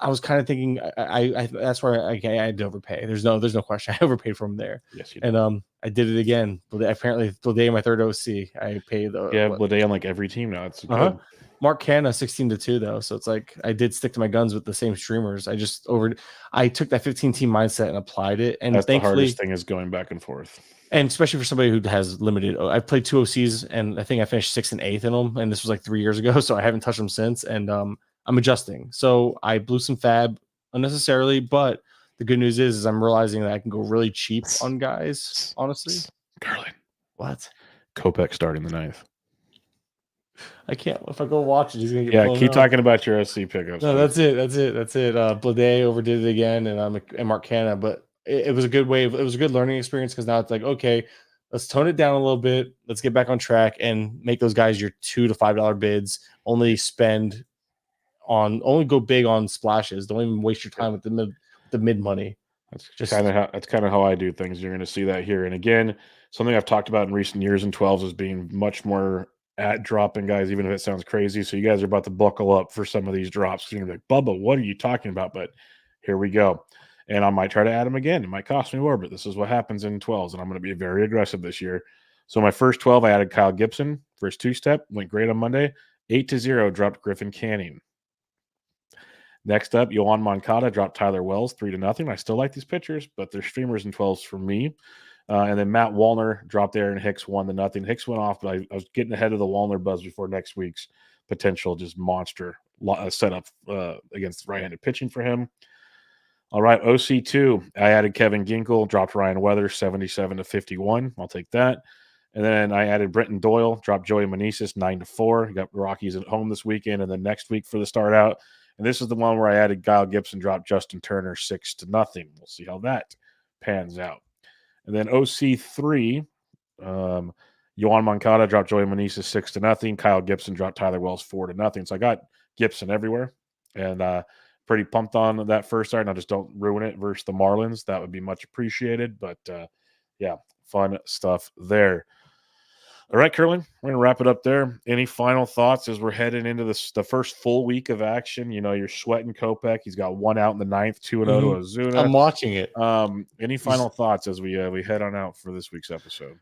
I was kind of thinking I that's where I had to overpay. There's no question. I overpaid from there. Yes, you did. And I did it again. Apparently, Blade, my third OC, I paid the Blade on like every team now. It's good. Mark Canna 16-2 though, so it's like I did stick to my guns with the same streamers. I took that 15-team mindset and applied it, and that's the hardest thing is going back and forth. And especially for somebody who has limited, I've played 2 OCs, and I think I finished 6th and 8th in them, and this was like 3 years ago, so I haven't touched them since. And I'm adjusting, so I blew some FAAB unnecessarily, but the good news is I'm realizing that I can go really cheap on guys. Honestly, Kurland, what? Kopech starting the 9th. I can't. If I go watch it, he's gonna get. Keep talking about your SC pickups. No, that's it. Blade overdid it again, and Mark Canna, but it was a good way. It was a good learning experience because now it's like, okay, let's tone it down a little bit. Let's get back on track and make those guys your $2 to $5 bids. Only go big on splashes. Don't even waste your time with the mid money. That's kind of how I do things. You're going to see that here. And again, something I've talked about in recent years in 12s is being much more at dropping guys, even if it sounds crazy. So you guys are about to buckle up for some of these drops. You're like, Bubba, what are you talking about? But here we go. And I might try to add them again. It might cost me more, but this is what happens in 12s. And I'm going to be very aggressive this year. So my first 12, I added Kyle Gibson. First 2-step, went great on Monday. 8-0, dropped Griffin Canning. Next up, Yohan Moncada dropped Tyler Wells 3-0. I still like these pitchers, but they're streamers in 12s for me. And then Matt Wallner dropped Aaron Hicks 1-0. Hicks went off, but I was getting ahead of the Wallner buzz before next week's potential just monster setup against right-handed pitching for him. All right, OC2. I added Kevin Ginkel, dropped Ryan Weathers 77-51. I'll take that. And then I added Brenton Doyle, dropped Joey Meneses 9-4. He got Rockies at home this weekend, and then next week for the start out. And this is the one where I added Kyle Gibson, dropped Justin Turner 6-0. We'll see how that pans out. And then OC3, Yohan Moncada dropped Joey Meneses 6-0. Kyle Gibson dropped Tyler Wells 4-0. So I got Gibson everywhere, and pretty pumped on that first start. And I just don't ruin it versus the Marlins. That would be much appreciated. But fun stuff there. All right, Kurland, we're going to wrap it up there. Any final thoughts as we're heading into the first full week of action? You're sweating Kopech. He's got 1 out in the 9th, 2-0 to Ozuna. I'm watching it. Any final thoughts as we head on out for this week's episode?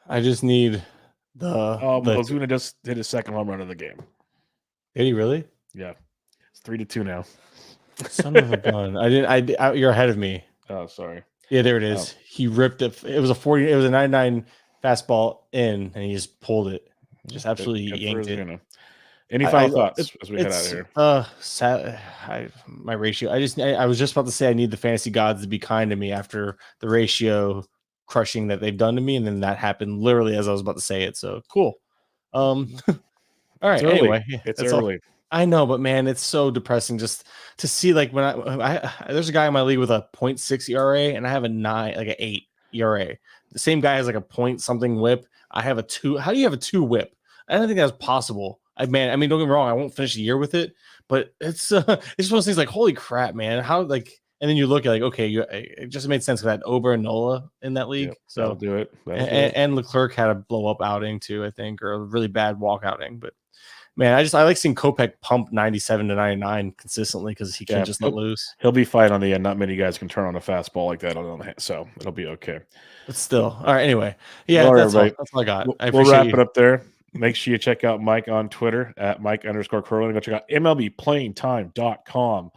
I just need Ozuna just hit his second home run of the game. Did he really? Yeah. It's 3-2 now. Son of a gun. You're ahead of me. Oh, sorry. Yeah, there it is. He ripped it. It was a 99 fastball in, and he just pulled it. Just absolutely yanked it. Any final thoughts as we head out of here? My ratio. I was just about to say I need the fantasy gods to be kind to me after the ratio crushing that they've done to me, and then that happened literally as I was about to say it. So cool. All right. Anyway, it's early. I know, but man, it's so depressing just to see like when there's a guy in my league with a 0.6 ERA and I have an 8 ERA. The same guy has like a point something whip. I have a 2. How do you have a 2 whip? I don't think that's possible. I mean, don't get me wrong. I won't finish the year with it, but it's just one of those things like, holy crap, man. How and then you look at like, okay, it just made sense because I had Ober and Nola in that league. So that'll do it. And Leclerc had a blow up outing too, I think, or a really bad walk outing. But man, I like seeing Kopech pump 97 to 99 consistently because he can't just let loose. He'll be fine on the end. Not many guys can turn on a fastball like that on the hand, so it'll be okay. But still, all right. Anyway, yeah, that's all I got. We'll wrap it up there. Make sure you check out Mike on Twitter at Mike_Kurland. Go check out MLBPlayingTime.com,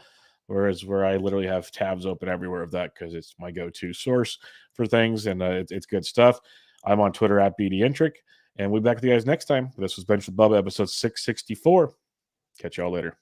where I literally have tabs open everywhere of that because it's my go-to source for things, and it's good stuff. I'm on Twitter at BDintric, and we'll be back with you guys next time. This was Bench with Bubba, episode 664. Catch y'all later.